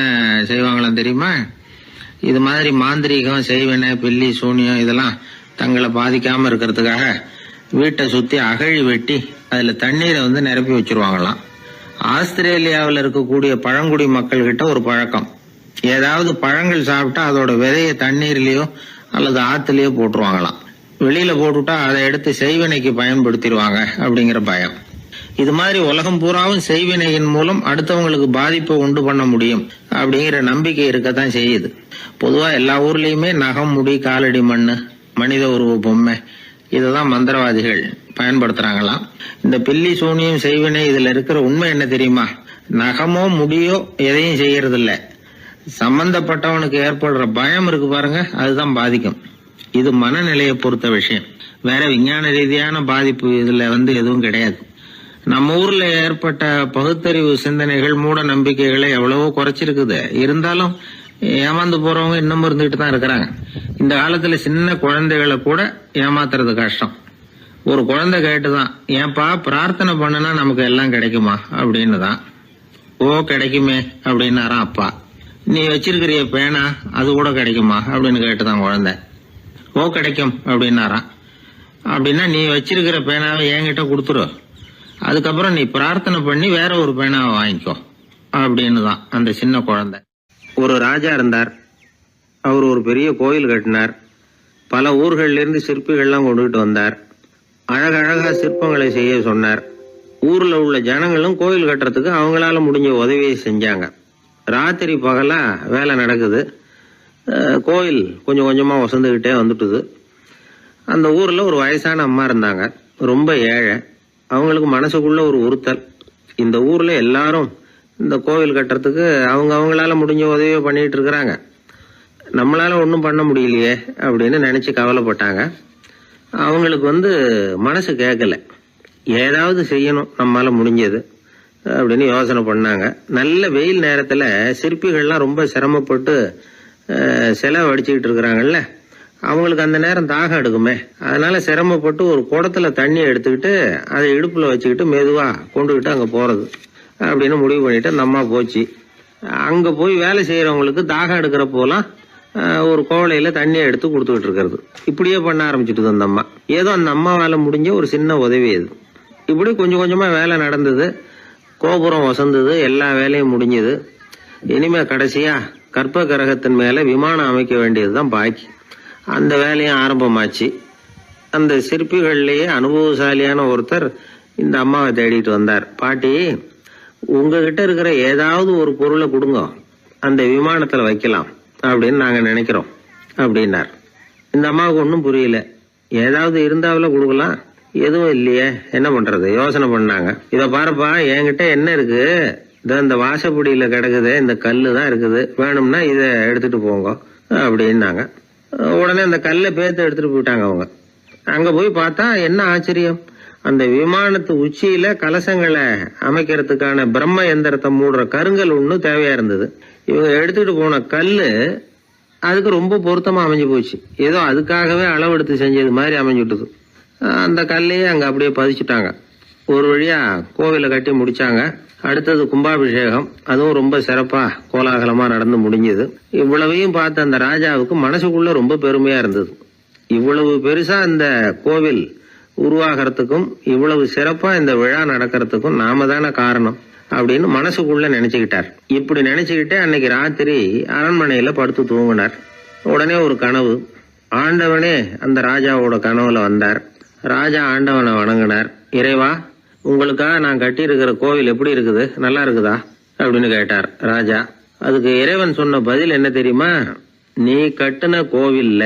செய்வாங்களாம் தெரியுமா? இது மாதிரி மாந்திரீகம், செய்வினை, பில்லி, சூனியம் இதெல்லாம் தங்களை பாதிக்காம இருக்கிறதுக்காக வீட்டை சுத்தி அகழி வெட்டி அதுல தண்ணீரை வந்து நிரப்பி வச்சிருவாங்களாம். ஆஸ்திரேலியாவில் இருக்கக்கூடிய பழங்குடி மக்கள் கிட்ட ஒரு பழக்கம், ஏதாவது பழங்கள் சாப்பிட்டா அதோட விதைய தண்ணீர்லயோ அல்லது ஆத்துலயோ போட்டுருவாங்களாம். வெளியில போட்டுட்டா அதை எடுத்து செய்வினைக்கு பயன்படுத்திடுவாங்க அப்படிங்கிற பயம். இது மாதிரி உலகம் பூராவும் செய்வினையின் மூலம் அடுத்தவங்களுக்கு பாதிப்பை உண்டு பண்ண முடியும் அப்படிங்கிற நம்பிக்கை இருக்கத்தான் செய்யுது. பொதுவா எல்லா ஊர்லயுமே நகம், முடி, காலடி மண்ணு, மனித உருவ பொம்மை இததான் மந்திரவாதிகள் பயன்படுத்துறாங்களாம். இந்த பில்லி, சூனியம், செய்வினை இதுல இருக்கிற உண்மை என்ன தெரியுமா? நகமோ முடியோ எதையும் செய்யறது இல்ல, சம்பந்தப்பட்டவனுக்கு ஏற்படுற பயம் இருக்கு பாருங்க, அதுதான் பாதிக்கும். இது மனநிலையை பொறுத்த விஷயம், வேற விஞ்ஞான ரீதியான பாதிப்பு இதுல வந்து எதுவும் கிடையாது. நம்ம ஊர்ல ஏற்பட்ட பகுத்தறிவு சிந்தனைகள், மூட நம்பிக்கைகளை எவ்வளவோ குறைச்சிருக்குது. இருந்தாலும் ஏமாந்து போறவங்க இன்னும் இருந்துகிட்டு தான் இருக்கிறாங்க. இந்த காலத்துல சின்ன குழந்தைகளை கூட ஏமாத்துறது கஷ்டம். ஒரு குழந்தை கேட்டுதான், ஏன்பா பிரார்த்தனை பண்ணுனா நமக்கு எல்லாம் கிடைக்குமா அப்படின்னு தான். ஓ கிடைக்குமே அப்படின்னாராம் அப்பா. நீ வச்சிருக்கிறிய பேனா அது கூட கிடைக்குமா அப்படின்னு கேட்டுதான் குழந்தை. ஓ கிடைக்கும் அப்படின்னாராம். அப்படின்னா நீ வச்சிருக்கிற பேனாவை என்கிட்ட கொடுத்துரு, அதுக்கப்புறம் நீ பிரார்த்தனை பண்ணி வேற ஒரு பேனாவை வாங்கிக்கோ அப்படின்னு தான் அந்த சின்ன குழந்தை. ஒரு ராஜா இருந்தார். அவர் ஒரு பெரிய கோயில் கட்டினார். பல ஊர்கள்ல இருந்து சிற்பிகள்லாம் கொண்டுகிட்டு வந்தார். அழகழகா சிற்பங்களை செய்ய சொன்னார். ஊர்ல உள்ள ஜனங்களும் கோயில் கட்டுறதுக்கு அவங்களால முடிஞ்ச உதவியை செஞ்சாங்க. ராத்திரி பகலா வேலை நடக்குது. கோயில் கொஞ்சம் கொஞ்சமா வசந்துகிட்டே வந்துட்டுது. அந்த ஊர்ல ஒரு வயசான அம்மா இருந்தாங்க, ரொம்ப ஏழை. அவங்களுக்கு மனசுக்குள்ள ஒரு உறுத்தல், இந்த ஊர்ல எல்லாரும் இந்த கோவில் கட்டுறதுக்கு அவங்களால முடிஞ்ச உதவியை பண்ணிட்டு இருக்கிறாங்க, நம்மளால ஒன்றும் பண்ண முடியலையே அப்படின்னு நினைச்சு கவலைப்பட்டாங்க. அவங்களுக்கு மனசு கேட்கல, ஏதாவது செய்யணும் நம்மளால முடிஞ்சது அப்படின்னு யோசனை பண்ணாங்க. நல்ல வெயில் நேரத்துல சிற்பிகள்லாம் ரொம்ப சிரமப்பட்டு சிலை வடிச்சுக்கிட்டு இருக்கிறாங்கல்ல, அவங்களுக்கு அந்த நேரம் தாகம் எடுக்குமே, அதனால சிரமப்பட்டு ஒரு குடத்துல தண்ணி எடுத்துக்கிட்டு அதை இடுப்புல வச்சுக்கிட்டு மெதுவா கொண்டுகிட்டு அங்க போறது அப்படின்னு முடிவு பண்ணிட்டு அந்த அம்மா போச்சு. அங்க போய் வேலை செய்யறவங்களுக்கு தாகம் எடுக்கிற போலாம் ஒரு கோவலையில தண்ணியை எடுத்து கொடுத்துக்கிட்டு இருக்கிறது. இப்படியே பண்ண ஆரம்பிச்சுட்டு அந்த அம்மா. ஏதோ அந்த அம்மாவால முடிஞ்ச ஒரு சின்ன உதவி அது. இப்படி கொஞ்சம் கொஞ்சமா வேலை நடந்தது. கோபுரம் வசந்தது, எல்லா வேலையும் முடிஞ்சது. இனிமே கடைசியா கற்ப கிரகத்தின் மேல விமானம் அமைக்க வேண்டியதுதான் பாக்கி. அந்த வேலையும் ஆரம்பமாச்சு. அந்த சிற்பிகள்லயே அனுபவசாலியான ஒருத்தர் இந்த அம்மாவை தேடிட்டு வந்தார். பாட்டி, உங்ககிட்ட இருக்கிற ஏதாவது ஒரு பொருளை கொடுங்க, அந்த விமானத்துல வைக்கலாம் அப்படின்னு நாங்க நினைக்கிறோம் அப்படின்னார். இந்த அம்மாவுக்கு ஒன்றும் புரியல. ஏதாவது இருந்தாவில கொடுக்கலாம், எதுவும் இல்லையே, என்ன பண்றது யோசனை பண்ணாங்க. இத பாருப்பா, என்கிட்ட என்ன இருக்கு, இந்த வாசப்படியில கிடக்குது, இந்த கல்லு தான் இருக்குது, வேணும்னா இத எடுத்துட்டு போங்க அப்படின்னாங்க. உடனே அந்த கல்லை பேத்து எடுத்துட்டு போயிட்டாங்க அவங்க. அங்க போய் பார்த்தா என்ன ஆச்சரியம், அந்த விமானத்து உச்சியில கலசங்களை அமைக்கிறதுக்கான பிரம்ம எந்திரத்தை மூடுற கருங்கல் ஒண்ணு தேவையா இருந்தது. இவங்க எடுத்துட்டு போன கல்லு அதுக்கு ரொம்ப பொருத்தமா அமைஞ்சு போச்சு. ஏதோ அதுக்காகவே அளவெடுத்து செஞ்சது மாதிரி அமைஞ்சுட்டுது. அந்த கல்லையே அங்க அப்படியே பதிச்சுட்டாங்க. ஒரு வழியா கோவிலை கட்டி முடிச்சாங்க. அடுத்தது கும்பாபிஷேகம், அதுவும் ரொம்ப சிறப்பா கோலாகலமா நடந்து முடிஞ்சது. இவ்வளவையும் பார்த்த அந்த ராஜாவுக்கு மனசுக்குள்ள ரொம்ப பெருமையா இருந்தது. இவ்வளவு பெருசா இந்த கோவில் உருவாகிறதுக்கும் இவ்வளவு சிறப்பா இந்த விழா நடக்கிறதுக்கும் நாம தானே காரணம் அப்படின்னு மனசுக்குள்ள நினைச்சுக்கிட்டார். இப்படி நினைச்சுக்கிட்டே அன்னைக்கு ராத்திரி அரண்மனையில படுத்து தூங்கினார். உடனே ஒரு கனவு. ஆண்டவனே அந்த ராஜாவோட கனவுல வந்தார். ராஜா ஆண்டவனை வணங்கினார். இறைவா, உங்களுக்காக நான் கட்டி இருக்கிற கோவில் எப்படி இருக்குது, நல்லா இருக்குதா அப்படின்னு கேட்டார் ராஜா. அதுக்கு இறைவன் சொன்ன பதில் என்ன தெரியுமா, நீ கட்டின கோவில்ல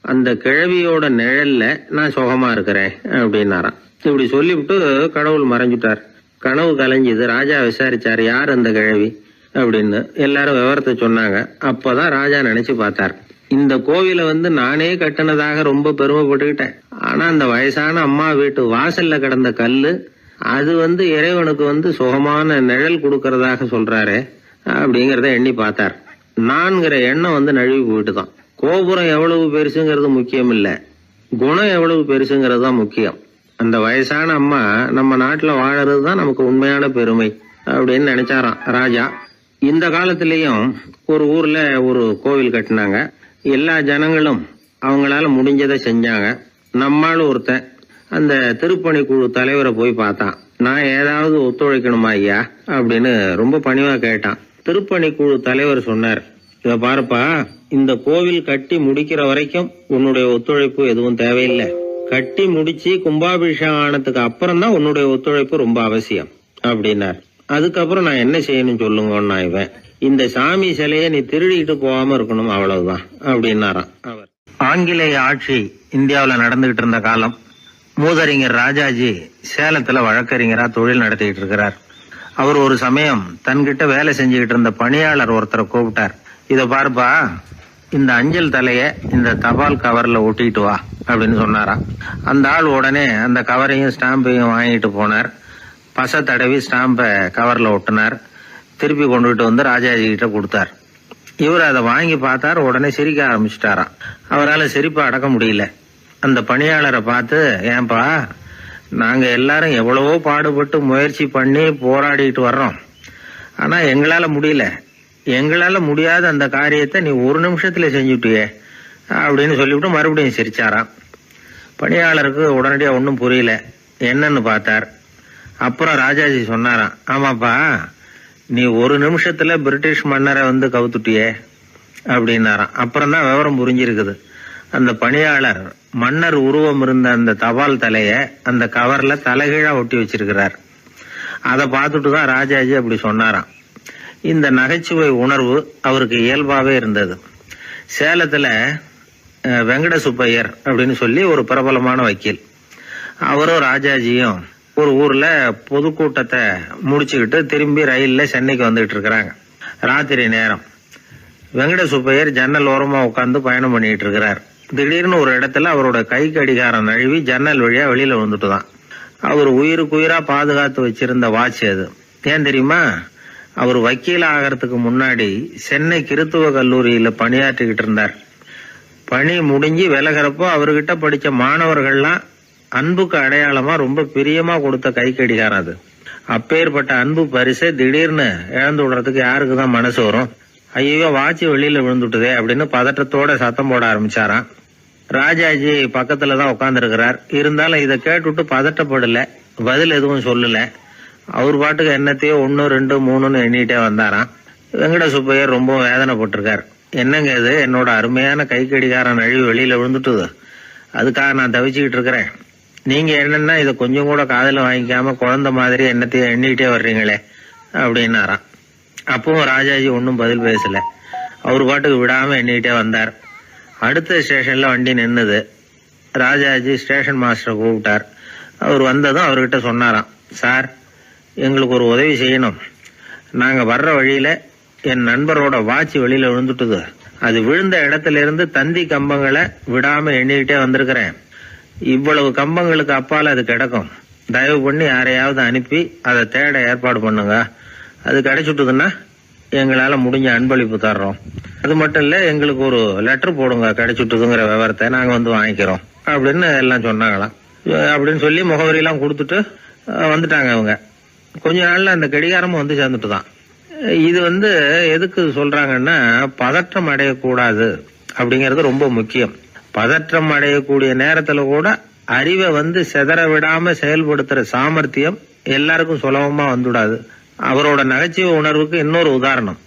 அந்த கிழவியோட நிழல்ல நான் சுகமா இருக்கிறேன் அப்படின்னாராம். இப்படி சொல்லிவிட்டு கடவுள் மறைஞ்சுட்டார். கனவு கலைஞ்சுது. ராஜா விசாரிச்சார், யார் அந்த கிழவி அப்படின்னு. எல்லாரும் விவரத்தை சொன்னாங்க. அப்பதான் ராஜா நினைச்சு பார்த்தார், இந்த கோவிலை நானே கட்டினதாக ரொம்ப பெருமைப்பட்டுக்கிட்டேன். ஆனா அந்த வயசான அம்மா வீட்டு வாசல்ல கிடந்த கல்லு அது இறைவனுக்கு சுகமான நிழல் கொடுக்கறதாக சொல்றாரு அப்படிங்கறத எண்ணி பார்த்தார். நான்கிற எண்ணம் நழுவி போயிட்டுதான். கோபுரம் எவ்வளவு பெருசுங்கிறது முக்கியம் இல்ல, குணம் எவ்வளவு பெருசுங்கிறது தான் முக்கியம். அந்த வயசான அம்மா நம்ம நாட்டுல வாழறது தான் நமக்கு உண்மையான பெருமை அப்படின்னு நினைச்சாராம் ராஜா. இந்த காலத்திலயும் ஒரு ஊர்ல ஒரு கோவில் கட்டினாங்க. எல்லா ஜனங்களும் அவங்களால முடிஞ்சதை செஞ்சாங்க. நம்மால ஒருத்தன் அந்த திருப்பணி குழு தலைவரை போய் பார்த்தான். நான் ஏதாவது ஒத்துழைக்கணுமா ஐயா அப்படின்னு ரொம்ப பணிவா கேட்டான். திருப்பணி குழு தலைவர் சொன்னார், இத பாருப்பா, இந்த கோவில் கட்டி முடிக்கிற வரைக்கும் உன்னுடைய ஒத்துழைப்பு எதுவும் தேவையில்லை. கட்டி முடிச்சு கும்பாபிஷேகம் ஆனதுக்கு அப்புறம் தான் உன்னுடைய ஒத்துழைப்பு ரொம்ப அவசியம் அப்படின்னார். அதுக்கப்புறம் நான் என்ன செய்யணும் சொல்லுங்கன்னா, இவன் இந்த சாமி சிலையை நீ திருடிட்டு போகாம இருக்கணும், அவ்வளவுதான் அப்படின்னாராம் அவர். ஆங்கிலேய ஆட்சி இந்தியாவில நடந்துகிட்டு இருந்த காலம். மூதறிஞர் ராஜாஜி சேலத்துல வழக்கறிஞரா தொழில் நடத்திட்டு இருக்கிறார். அவர் ஒரு சமயம் தன்கிட்ட வேலை செஞ்சுக்கிட்டு இருந்த பணியாளர் ஒருத்தரை கூப்பிட்டார். இத பாருப்பா, இந்த அஞ்சல் தலைய இந்த தபால் கவர்ல ஒட்டிட்டு வா அப்படின்னு சொன்னாராம். அந்த ஆள் உடனே அந்த கவரையும் ஸ்டாம்பையும் வாங்கிட்டு போனார். பசை தடவி ஸ்டாம்பை கவர்ல ஒட்டினார். திருப்பி கொண்டுகிட்டு ராஜாஜி கிட்ட கொடுத்தார். இவர் அதை வாங்கி பார்த்தார். உடனே சிரிக்க ஆரம்பிச்சுட்டாராம். அவரால் சிரிப்பை அடக்க முடியல. அந்த பணியாளரை பார்த்து, ஏன்பா, நாங்க எல்லாரும் எவ்வளவோ பாடுபட்டு முயற்சி பண்ணி போராடிட்டு வர்றோம், ஆனா எங்களால முடியல, எங்களால முடியாத அந்த காரியத்தை நீ ஒரு நிமிஷத்துல செஞ்சுட்டியே அப்படின்னு சொல்லிவிட்டு மறுபடியும் சிரிச்சாராம். பணியாளருக்கு உடனடியா ஒன்னும் புரியல. என்னன்னு பார்த்தார். அப்புறம் ராஜாஜி சொன்னாராம், ஆமாப்பா, நீ ஒரு நிமிஷத்துல பிரிட்டிஷ் மன்னரை கவுத்துட்டியே அப்படின்னாராம். அப்புறம் தான் விவரம் புரிஞ்சிருக்குது. அந்த பணியாளர் மன்னர் உருவம் இருந்த அந்த தபால் தலைய அந்த கவர்ல தலைகீழா ஒட்டி வச்சிருக்கிறார். அதை பார்த்துட்டு தான் ராஜாஜி அப்படி சொன்னாராம். இந்த நகைச்சுவை உணர்வு அவருக்கு இயல்பாவே இருந்தது. சேலத்துல வெங்கட சுப்பையர் அப்படின்னு சொல்லி ஒரு பிரபலமான வக்கீல், அவரும் ராஜாஜியும் ஒரு ஊர்ல பொதுக்கூட்டத்தை முடிச்சுக்கிட்டு திரும்பி ரயில்ல சென்னைக்கு வந்துகிட்டு இருக்கிறாங்க. ராத்திரி நேரம். வெங்கட சுப்பையர் ஜன்னல் ஓரமா உட்காந்து பயணம் பண்ணிட்டு இருக்கிறார். திடீர்னு ஒரு இடத்துல அவரோட கை கடிகாரம் நழுவி ஜன்னல் வழியா வெளியில வந்துட்டுதான். அவர் உயிருக்குயிரா பாதுகாத்து வச்சிருந்த வாட்ச் அது. ஏன் தெரியுமா? அவர் வக்கீல் ஆகிறதுக்கு முன்னாடி சென்னை கிறித்துவ கல்லூரியில பணியாற்றிக்கிட்டு இருந்தார். பணி முடிஞ்சு விலகிறப்போ அவர்கிட்ட படிச்ச மாணவர்கள்லாம் அன்புக்கு அடையாளமா ரொம்ப பிரியமா கொடுத்த கை கடிகாரம் அது. அப்பேற்பட்ட அன்பு பரிசை திடீர்னு இழந்து விடுறதுக்கு யாருக்கு தான் மனசு வரும்? ஐயோ, வாட்சி வெளியில விழுந்துட்டுதே அப்படின்னு பதட்டத்தோட சத்தம் போட ஆரம்பிச்சாராம். ராஜாஜி பக்கத்துல தான் உட்கார்ந்து இருக்கிறார். இருந்தாலும் இதை கேட்டுட்டு பதட்டப்படல, பதில் எதுவும் சொல்லல. அவர் பாட்டுக்கு என்னத்தையோ 1 2 3ன்னு எண்ணிட்டே வந்தாராம். வெங்கட சுப்பையர் ரொம்ப வேதனைப்பட்டிருக்கார். என்னங்க இது, என்னோட அருமையான கை கடிகாரம் நழுவி வெளியில விழுந்துட்டுது, அதுக்காக நான் தவிச்சுக்கிட்டு இருக்கிறேன். நீங்க என்னன்னா இதை கொஞ்சம் கூட காதுல வாங்கிக்காம குழந்தை மாதிரி என்னத்தையோ எண்ணிட்டே வர்றீங்களே அப்படின்னாராம். அப்பவும் ராஜாஜி ஒன்னும் பதில் பேசல. அவர் பாட்டுக்கு விடாம எண்ணிட்டே வந்தார். அடுத்த ஸ்டேஷன்ல வண்டி நின்னுது. ராஜாஜி ஸ்டேஷன் மாஸ்டரை கூப்பிட்டார். அவர் வந்ததும் அவர்கிட்ட சொன்னாராம், சார், எங்களுக்கு ஒரு உதவி செய்யணும். நாங்க வர்ற வழியில என் நண்பரோட வாட்சி வெளியில விழுந்துட்டுது. அது விழுந்த இடத்துல இருந்து தந்தி கம்பங்களை விடாம எண்ணிக்கிட்டே வந்திருக்கிறேன். இவ்வளவு கம்பங்களுக்கு அப்பால அது கிடக்கும். தயவு பண்ணி யாரையாவது அனுப்பி அதை தேட ஏற்பாடு பண்ணுங்க. அது கிடைச்சுட்டுதுன்னா எங்களால முடிஞ்ச அன்பளிப்பு தர்றோம். அது மட்டும் இல்ல, எங்களுக்கு ஒரு லெட்டர் போடுங்க, கிடைச்சுட்டுதுங்கிற விவரத்தை நாங்க வந்து வாங்கிக்கிறோம் அப்படின்னு எல்லாம் சொன்னாங்களாம். அப்படின்னு சொல்லி முகவரியெல்லாம் கொடுத்துட்டு வந்துட்டாங்க அவங்க. கொஞ்ச நாள்ல அந்த கடிகாரமும் வந்து சேர்ந்துட்டுதான். இது எதுக்கு சொல்றாங்கன்னா, பதற்றம் அடையக்கூடாது அப்படிங்கறது ரொம்ப முக்கியம். பதற்றம் அடையக்கூடிய நேரத்துல கூட அறிவை சிதற விடாம செயல்படுத்துற சாமர்த்தியம் எல்லாருக்கும் சுலபமா வந்துடாது. அவரோட நகைச்சுவை உணர்வுக்கு இன்னொரு உதாரணம்.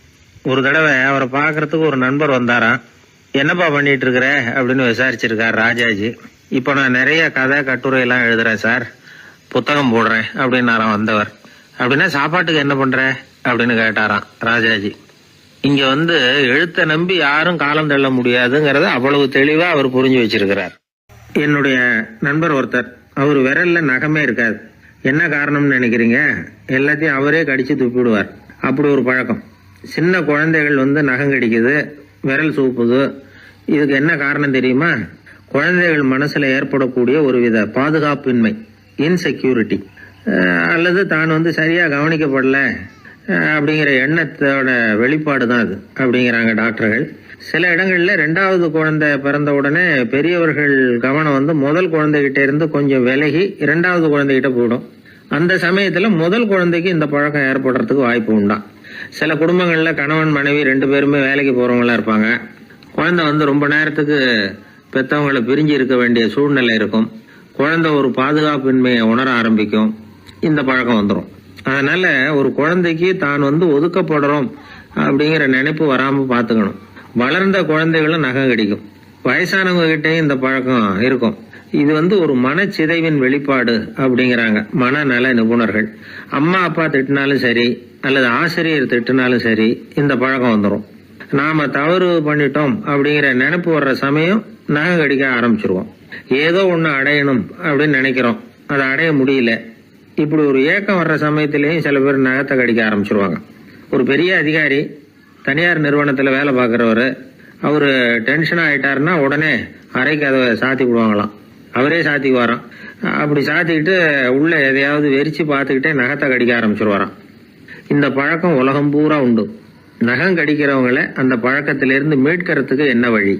ஒரு தடவை அவரை பாக்குறதுக்கு ஒரு நண்பர் வந்தாராம். என்னப்பா பண்ணிட்டு இருக்கிற அப்படின்னு விசாரிச்சிருக்கார் ராஜாஜி. இப்ப நான் நிறைய கதை கட்டுரை எல்லாம் எழுதுறேன் சார், புத்தகம் போடுறேன் அப்படின்னாராம் வந்தவர். அப்படின்னா சாப்பாட்டுக்கு என்ன பண்ற அப்படின்னு கேட்டாராம் ராஜாஜி. இங்க எழுத்த நம்பி யாரும் காலம் தள்ள முடியாதுங்கிறத அவ்வளவு தெளிவா அவர் புரிஞ்சு வச்சிருக்கிறார். என்னுடைய நண்பர் ஒருத்தர், அவர் விரல்ல நகமே இருக்காது. என்ன காரணம்னு நினைக்கிறீங்க? எல்லாத்தையும் அவரே கடிச்சு துப்பிடுவார். அப்படி ஒரு பழக்கம். சின்ன குழந்தைகள் நகம் கடிக்குது, விரல் சூப்புது. இதுக்கு என்ன காரணம் தெரியுமா? குழந்தைகள் மனசுல ஏற்படக்கூடிய ஒருவித பாதுகாப்பின்மை, இன்செக்யூரிட்டி, அல்லது தான் சரியா கவனிக்கப்படல அப்படிங்கிற எண்ணத்தோட வெளிப்பாடு தான் அது அப்படிங்கிறாங்க டாக்டர்கள். சில இடங்கள்ல 2வது குழந்தை பிறந்த உடனே பெரியவர்கள் கவனம் முதல் குழந்தைகிட்ட இருந்து கொஞ்சம் விலகி 2வது குழந்தைகிட்ட போயிடும். அந்த சமயத்துல முதல் குழந்தைக்கு இந்த பழக்கம் ஏற்படுறதுக்கு வாய்ப்பு உண்டா. சில குடும்பங்கள்ல கணவன் மனைவி 2 பேருமே வேலைக்கு போறவங்களா இருப்பாங்க. குழந்தை ரொம்ப நேரத்துக்கு பெத்தவங்களை பிரிஞ்சு இருக்க வேண்டிய சூழ்நிலை இருக்கும். குழந்தை ஒரு பாதுகாப்பின்மையை உணர ஆரம்பிக்கும். இந்த பழக்கம் வந்துடும். அதனால ஒரு குழந்தைக்கு தான் ஒதுக்கப்படுறோம் அப்படிங்கிற நினைப்பு வராம பாத்துக்கணும். வளர்ந்த குழந்தைகளும் நகம் கடிக்கும். வயசானவங்க கிட்டையும் இந்த பழக்கம் இருக்கும். இது ஒரு மனச்சிதைவின் வெளிப்பாடு அப்படிங்கிறாங்க மனநல நிபுணர்கள். அம்மா அப்பா திட்டினாலும் சரி, அல்லது ஆசிரியர் திட்டினாலும் சரி, இந்த பழக்கம் வந்துடும். நாம தவறு பண்ணிட்டோம் அப்படிங்கிற நினைப்பு வர்ற சமயம் நகம் கடிக்க ஆரம்பிச்சிருவோம். ஏதோ ஒண்ணு அடையணும் அப்படின்னு நினைக்கிறோம், அதை அடைய முடியல. இப்படி ஒரு ஏக்கம் வர்ற சமயத்திலேயும் சில பேர் நகத்தை கடிக்க ஆரம்பிச்சிருவாங்க. ஒரு பெரிய அதிகாரி, தனியார் நிறுவனத்துல வேலை பார்க்கிறவரு, அவரு டென்ஷன் ஆயிட்டாருன்னா உடனே அறைக்கு அதை சாத்தி விடுவாங்களாம். அவரே சாத்திக்குவாராம். அப்படி சாத்திக்கிட்டு உள்ள எதையாவது வெறிச்சு பார்த்துக்கிட்டே நகத்தை கடிக்க ஆரம்பிச்சிருவாராம். இந்த பழக்கம் உலகம் பூரா உண்டு. நகம் கடிக்கிறவங்களை அந்த பழக்கத்திலிருந்து மீட்கிறதுக்கு என்ன வழி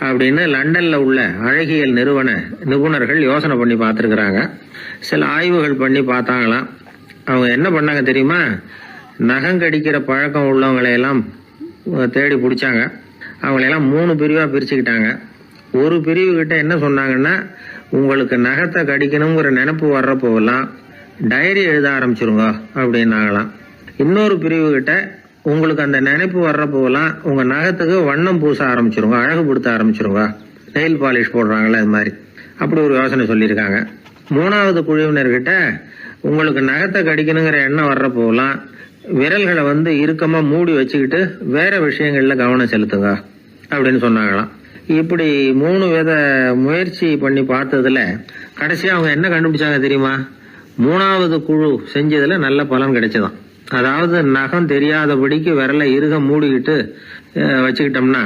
அப்படின்னு லண்டன்ல உள்ள அழகியல் நிறுவன நிபுணர்கள் யோசனை பண்ணி பார்த்துருக்குறாங்க. சில ஆய்வுகள் பண்ணி பார்த்தாங்களாம். அவங்க என்ன பண்ணாங்க தெரியுமா? நகம் கடிக்கிற பழக்கம் உள்ளவங்களையெல்லாம் தேடி பிடிச்சாங்க. அவங்களையெல்லாம் 3 பிரிவா பிரிச்சுக்கிட்டாங்க. ஒரு பிரிவு கிட்ட என்ன சொன்னாங்கன்னா, உங்களுக்கு நகத்தை கடிக்கணுங்கிற நினைப்பு வர்றப்போவெல்லாம் டைரி எழுத ஆரம்பிச்சிருங்க அப்படின்னாங்களாம். இன்னொரு பிரிவு கிட்ட, உங்களுக்கு அந்த நினைப்பு வர்றப்போவெல்லாம் உங்க நகத்துக்கு வண்ணம் பூச ஆரம்பிச்சிருங்க, அழகுபடுத்த ஆரம்பிச்சிருங்க, நெயில் பாலிஷ் போடுறாங்களே அது மாதிரி. அப்படி ஒரு யோசனை சொல்லியிருக்காங்க. 3வது குழுவினர்கிட்ட, உங்களுக்கு நகத்தை கடிக்கணுங்கிற எண்ணம் வர்றப்போலாம் விரல்களை வந்து இறுக்கமா மூடி வச்சுக்கிட்டு வேற விஷயங்கள்ல கவனம் செலுத்துங்க அப்படின்னு சொன்னாங்களாம். இப்படி 3 வித முயற்சி பண்ணி பார்த்ததுல கடைசியா அவங்க என்ன கண்டுபிடிச்சாங்க தெரியுமா? 3வது குழு செஞ்சதுல நல்ல பலன் கிடைச்சதாம். அதாவது நகம் தெரியாதபடிக்கு விரலை இறுக மூடிக்கிட்டு வச்சுக்கிட்டோம்னா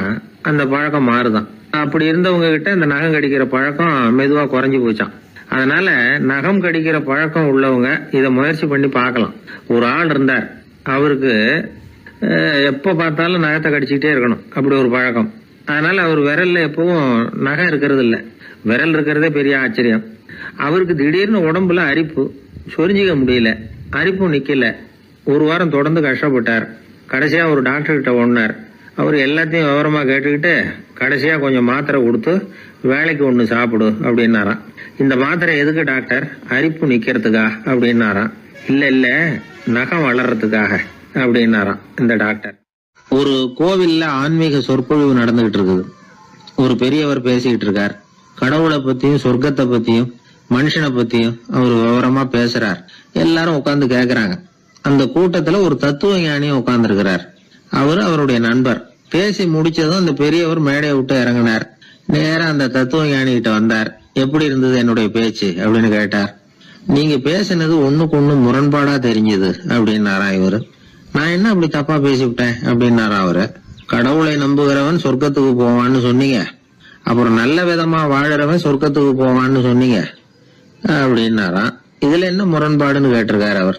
அந்த பழக்கம் மாறுதான். அப்படி இருந்தவங்க கிட்ட இந்த நகம் கடிக்கிற பழக்கம் மெதுவா குறைஞ்சு போச்சான். அதனால நகம் கடிக்கிற பழக்கம் உள்ளவங்க இதை முயற்சி பண்ணி பார்க்கலாம். ஒரு ஆள் இருந்தார், அவருக்கு எப்ப பார்த்தாலும் நகத்தை கடிச்சுக்கிட்டே இருக்கணும், அப்படி ஒரு பழக்கம். அதனால அவர் விரல்ல எப்பவும் நகம் இருக்கிறது இல்ல, விரல் இருக்கிறதே பெரிய ஆச்சரியம். அவருக்கு திடீர்னு உடம்புல அரிப்பு, சொரிஞ்சிக்க முடியல, அரிப்பும் நிக்கல. 1 வாரம் தொடர்ந்து கஷ்டப்பட்டார். கடைசியா ஒரு டாக்டர் கிட்ட ஓடினார். அவர் எல்லாத்தையும் விவரமா கேட்டுக்கிட்டு கடைசியா கொஞ்சம் மாத்திரை கொடுத்து வேலைக்கு ஒண்ணு சாப்பிடு அப்படின்னாராம். இந்த மாத்திரை எதுக்கு டாக்டர்? அரிப்பு நிக்கிறதுக்கா அப்படின்னாராம். இல்ல நகம் வளர்றதுக்காக அப்படின்னாராம் இந்த டாக்டர். ஒரு கோவில்ல ஆன்மீக சொற்பொழிவு நடந்துகிட்டு இருக்குது. ஒரு பெரியவர் பேசிக்கிட்டு இருக்கார். கடவுளை பத்தியும் சொர்க்கத்தை பத்தியும் மனுஷனை பத்தியும் அவர் விவரமா பேசுறார். எல்லாரும் உட்கார்ந்து கேக்குறாங்க. அந்த கூட்டத்துல ஒரு தத்துவ ஞானியும் உட்கார்ந்து இருக்கிறார். அவரு அவருடைய நண்பர். பேசி முடிச்சதும் அந்த பெரியவர் மேடையை விட்டு இறங்கினார். நேரா அந்த தத்துவ ஞானி கிட்ட வந்தார். எப்படி இருந்தது என்னுடைய பேச்சு அப்படின்னு கேட்டார். நீங்க பேசினது ஒண்ணுக்கு ஒண்ணு முரண்பாடா தெரிஞ்சது அப்படின்னாரா இவரு. நான் என்ன அப்படி தப்பா பேசிவிட்டேன் அப்படின்னாரா அவரு. கடவுளை நம்புகிறவன் சொர்க்கத்துக்கு போவான்னு சொன்னீங்க, அப்புறம் நல்ல விதமா வாழறவன் சொர்க்கத்துக்கு போவான்னு சொன்னீங்க அப்படின்னாராம். இதுல என்ன முரண்பாடுன்னு கேட்டிருக்காரு அவர்.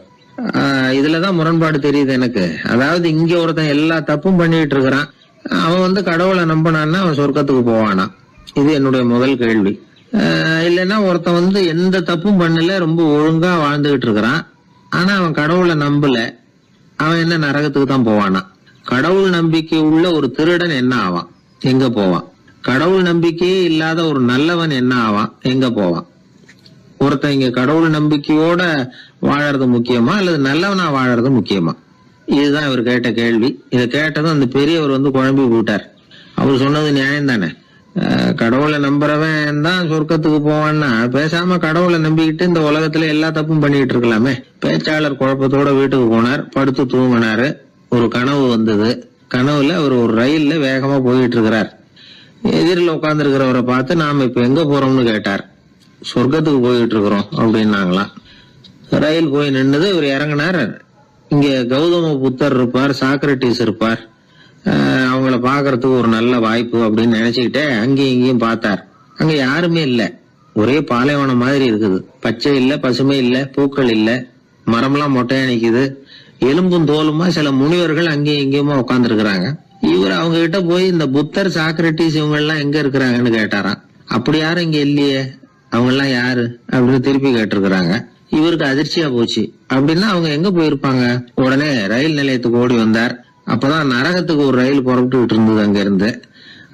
இதுலதான் முரண்பாடு தெரியுது எனக்கு. அதாவது இங்க ஒருத்தன் எல்லா தப்பும் பண்ணிட்டு இருக்கிறான், அவன் வந்து கடவுளை நம்பினான்னா அவன் சொர்க்கத்துக்கு போவானா? இது என்னுடைய முதல் கேள்வி. இல்லைன்னா ஒருத்தன் வந்து எந்த தப்பும் பண்ணல, ரொம்ப ஒழுங்கா வாழ்ந்துகிட்டு இருக்கிறான், ஆனா அவன் கடவுளை நம்பல, அவன் என்ன நரகத்துக்கு தான் போவானா? கடவுள் நம்பிக்கை உள்ள ஒரு திருடன் என்ன ஆவான், எங்க போவான்? கடவுள் நம்பிக்கையே இல்லாத ஒரு நல்லவன் என்ன ஆவான், எங்க போவான்? ஒருத்தன் இங்க கடவுள் நம்பிக்கையோட வாழறது முக்கியமா அல்லது நல்லவனா வாழறது முக்கியமா? இதுதான் இவர் கேட்ட கேள்வி. இதை கேட்டதும் அந்த பெரியவர் வந்து குழம்பி போட்டார். அவர் சொன்னது நியாயம் தானே. கடவுளை நம்புறவன் தான் சொர்க்கத்துக்கு போவான்னா பேசாம கடவுளை நம்பிக்கிட்டு இந்த உலகத்துல எல்லா தப்பும் பண்ணிட்டு இருக்கலாமே. பேச்சாளர் குழப்பத்தோட வீட்டுக்கு போனார். படுத்து தூங்கினாரு. ஒரு கனவு வந்தது. கனவுல அவர் ஒரு ரயில்ல வேகமா போயிட்டு இருக்கிறார். எதிரில் உட்கார்ந்து இருக்கிறவரை பார்த்து நாம இப்ப எங்க போறோம்னு கேட்டார். சொர்க்கத்துக்கு போயிட்டு இருக்கிறோம் அப்படின்னாங்களாம். ரயில் போய் நின்னுது. இவர் இறங்கினார். இங்க கௌதம புத்தர் இருப்பார், சாக்ரட்டிஸ் இருப்பார், அவங்கள பாக்குறதுக்கு ஒரு நல்ல வாய்ப்பு அப்படின்னு நினைச்சுக்கிட்டே அங்கேயும் இங்கேயும் பார்த்தார். அங்க யாருமே இல்ல. ஒரே பாலைவனம் மாதிரி இருக்குது. பச்சை இல்ல, பசுமை இல்ல, பூக்கள் இல்ல, மரம்லாம் மொட்டையா நிக்குது. எலும்பும் தோலுமா சில முனிவர்கள் அங்கேயும் இங்கேயுமா உட்கார்ந்து இருக்கிறாங்க. இவர் அவங்க கிட்ட போய் இந்த புத்தர், சாக்ரட்டிஸ் இவங்க எல்லாம் எங்க இருக்கிறாங்கன்னு கேட்டாராம். அப்படி யாரும் இங்க இல்லையே, அவங்க எல்லாம் யாரு அப்படின்னு திருப்பி கேட்டிருக்கிறாங்க. இவருக்கு அதிர்ச்சியா போச்சு. அப்படின்னா அவங்க எங்க போயிருப்பாங்க? உடனே ரயில் நிலையத்துக்கு ஓடி வந்தார். அப்பதான் நரகத்துக்கு ஒரு ரயில் புறப்பட்டு இருந்தது. அங்க இருந்து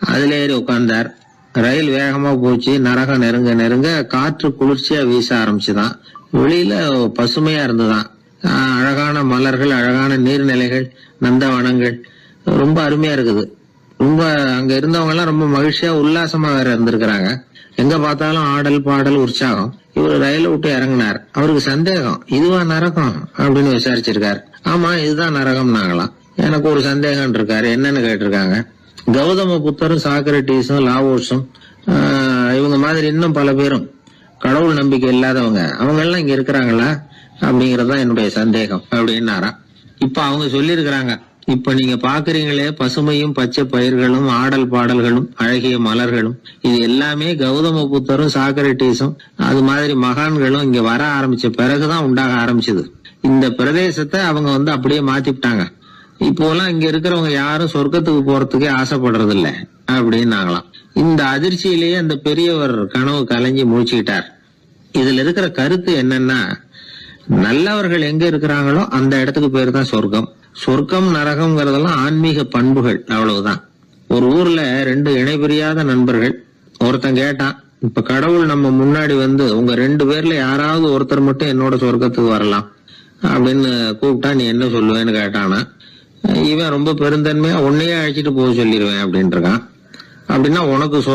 அதுல ஏறி உட்கார்ந்தார். ரயில் வேகமா போச்சு. நரகம் நெருங்க நெருங்க காற்று குளிர்ச்சியா வீச ஆரம்பிச்சுதான். வெளியில பசுமையா இருந்துதான். அழகான மலர்கள், அழகான நீர்நிலைகள், நந்தவனங்கள், ரொம்ப அருமையா இருக்குது. ரொம்ப அங்க இருந்தவங்க எல்லாம் ரொம்ப மகிழ்ச்சியா உல்லாசமா வேற இருந்திருக்கிறாங்க. எங்க பார்த்தாலும் ஆடல் பாடல் உற்சாகம். இவர் ரயில விட்டு இறங்கினார். அவருக்கு சந்தேகம், இதுவா நரகம் அப்படின்னு விசாரிச்சிருக்காரு. ஆமா இதுதான் நரகம்னாங்களாம். எனக்கு ஒரு சந்தேகம் இருக்காரு, என்னன்னு கேட்டிருக்காங்க. கௌதம புத்தரும் சாக்ரட்டிஸும் லாவோஸும் இவங்க மாதிரி இன்னும் பல பேரும் கடவுள் நம்பிக்கை இல்லாதவங்க, அவங்க எல்லாம் இங்க இருக்கிறாங்களா அப்படிங்கறதுதான் என்னுடைய சந்தேகம் அப்படின்னாராம். இப்ப அவங்க சொல்லியிருக்கிறாங்க, இப்ப நீங்க பாக்குறீங்களே பசுமையும் பச்சை பயிர்களும் ஆடல் பாடல்களும் அழகிய மலர்களும், இது எல்லாமே கௌதம புத்தரும் சாக்ரட்டிஸும் அது மாதிரி மகான்களும் இங்க வர ஆரம்பிச்ச பிறகுதான் உண்டாக ஆரம்பிச்சது. இந்த பிரதேசத்தை அவங்க வந்து அப்படியே மாத்திவிட்டாங்க. இப்போலாம் இங்க இருக்கிறவங்க யாரும் சொர்க்கத்துக்கு போறதுக்கே ஆசைப்படுறது இல்ல அப்படின்னாங்களாம். இந்த அதிர்ச்சியிலேயே அந்த பெரியவர் கனவு கலைஞ்சி முடிச்சுக்கிட்டார். இதுல இருக்கிற கருத்து என்னன்னா, நல்லவர்கள் எங்க இருக்கிறாங்களோ அந்த இடத்துக்கு பேர் தான் சொர்க்கம். சொர்க்கம் நரகம்ங்கிறதெல்லாம் ஆன்மீக பண்புகள், அவ்வளவுதான். ஒரு ஊர்ல 2 இணைபிரியாத நண்பர்கள். ஒருத்தன் கேட்டான், இப்ப கடவுள் நம்ம முன்னாடி வந்து உங்க 2 பேர்ல யாராவது ஒருத்தர் மட்டும் என்னோட சொர்க்கத்துக்கு வரலாம் அப்படின்னு கூப்பிட்டா நீ என்ன சொல்லுவேன்னு கேட்டானா. இவன் ரொம்ப பெருந்தன்மையா உன்னையே அழைச்சிட்டு போக சொல்லிடுவேன் அப்படின்ட்டு இருக்கான். அப்படின்னா உனக்கு சொர்க்கம்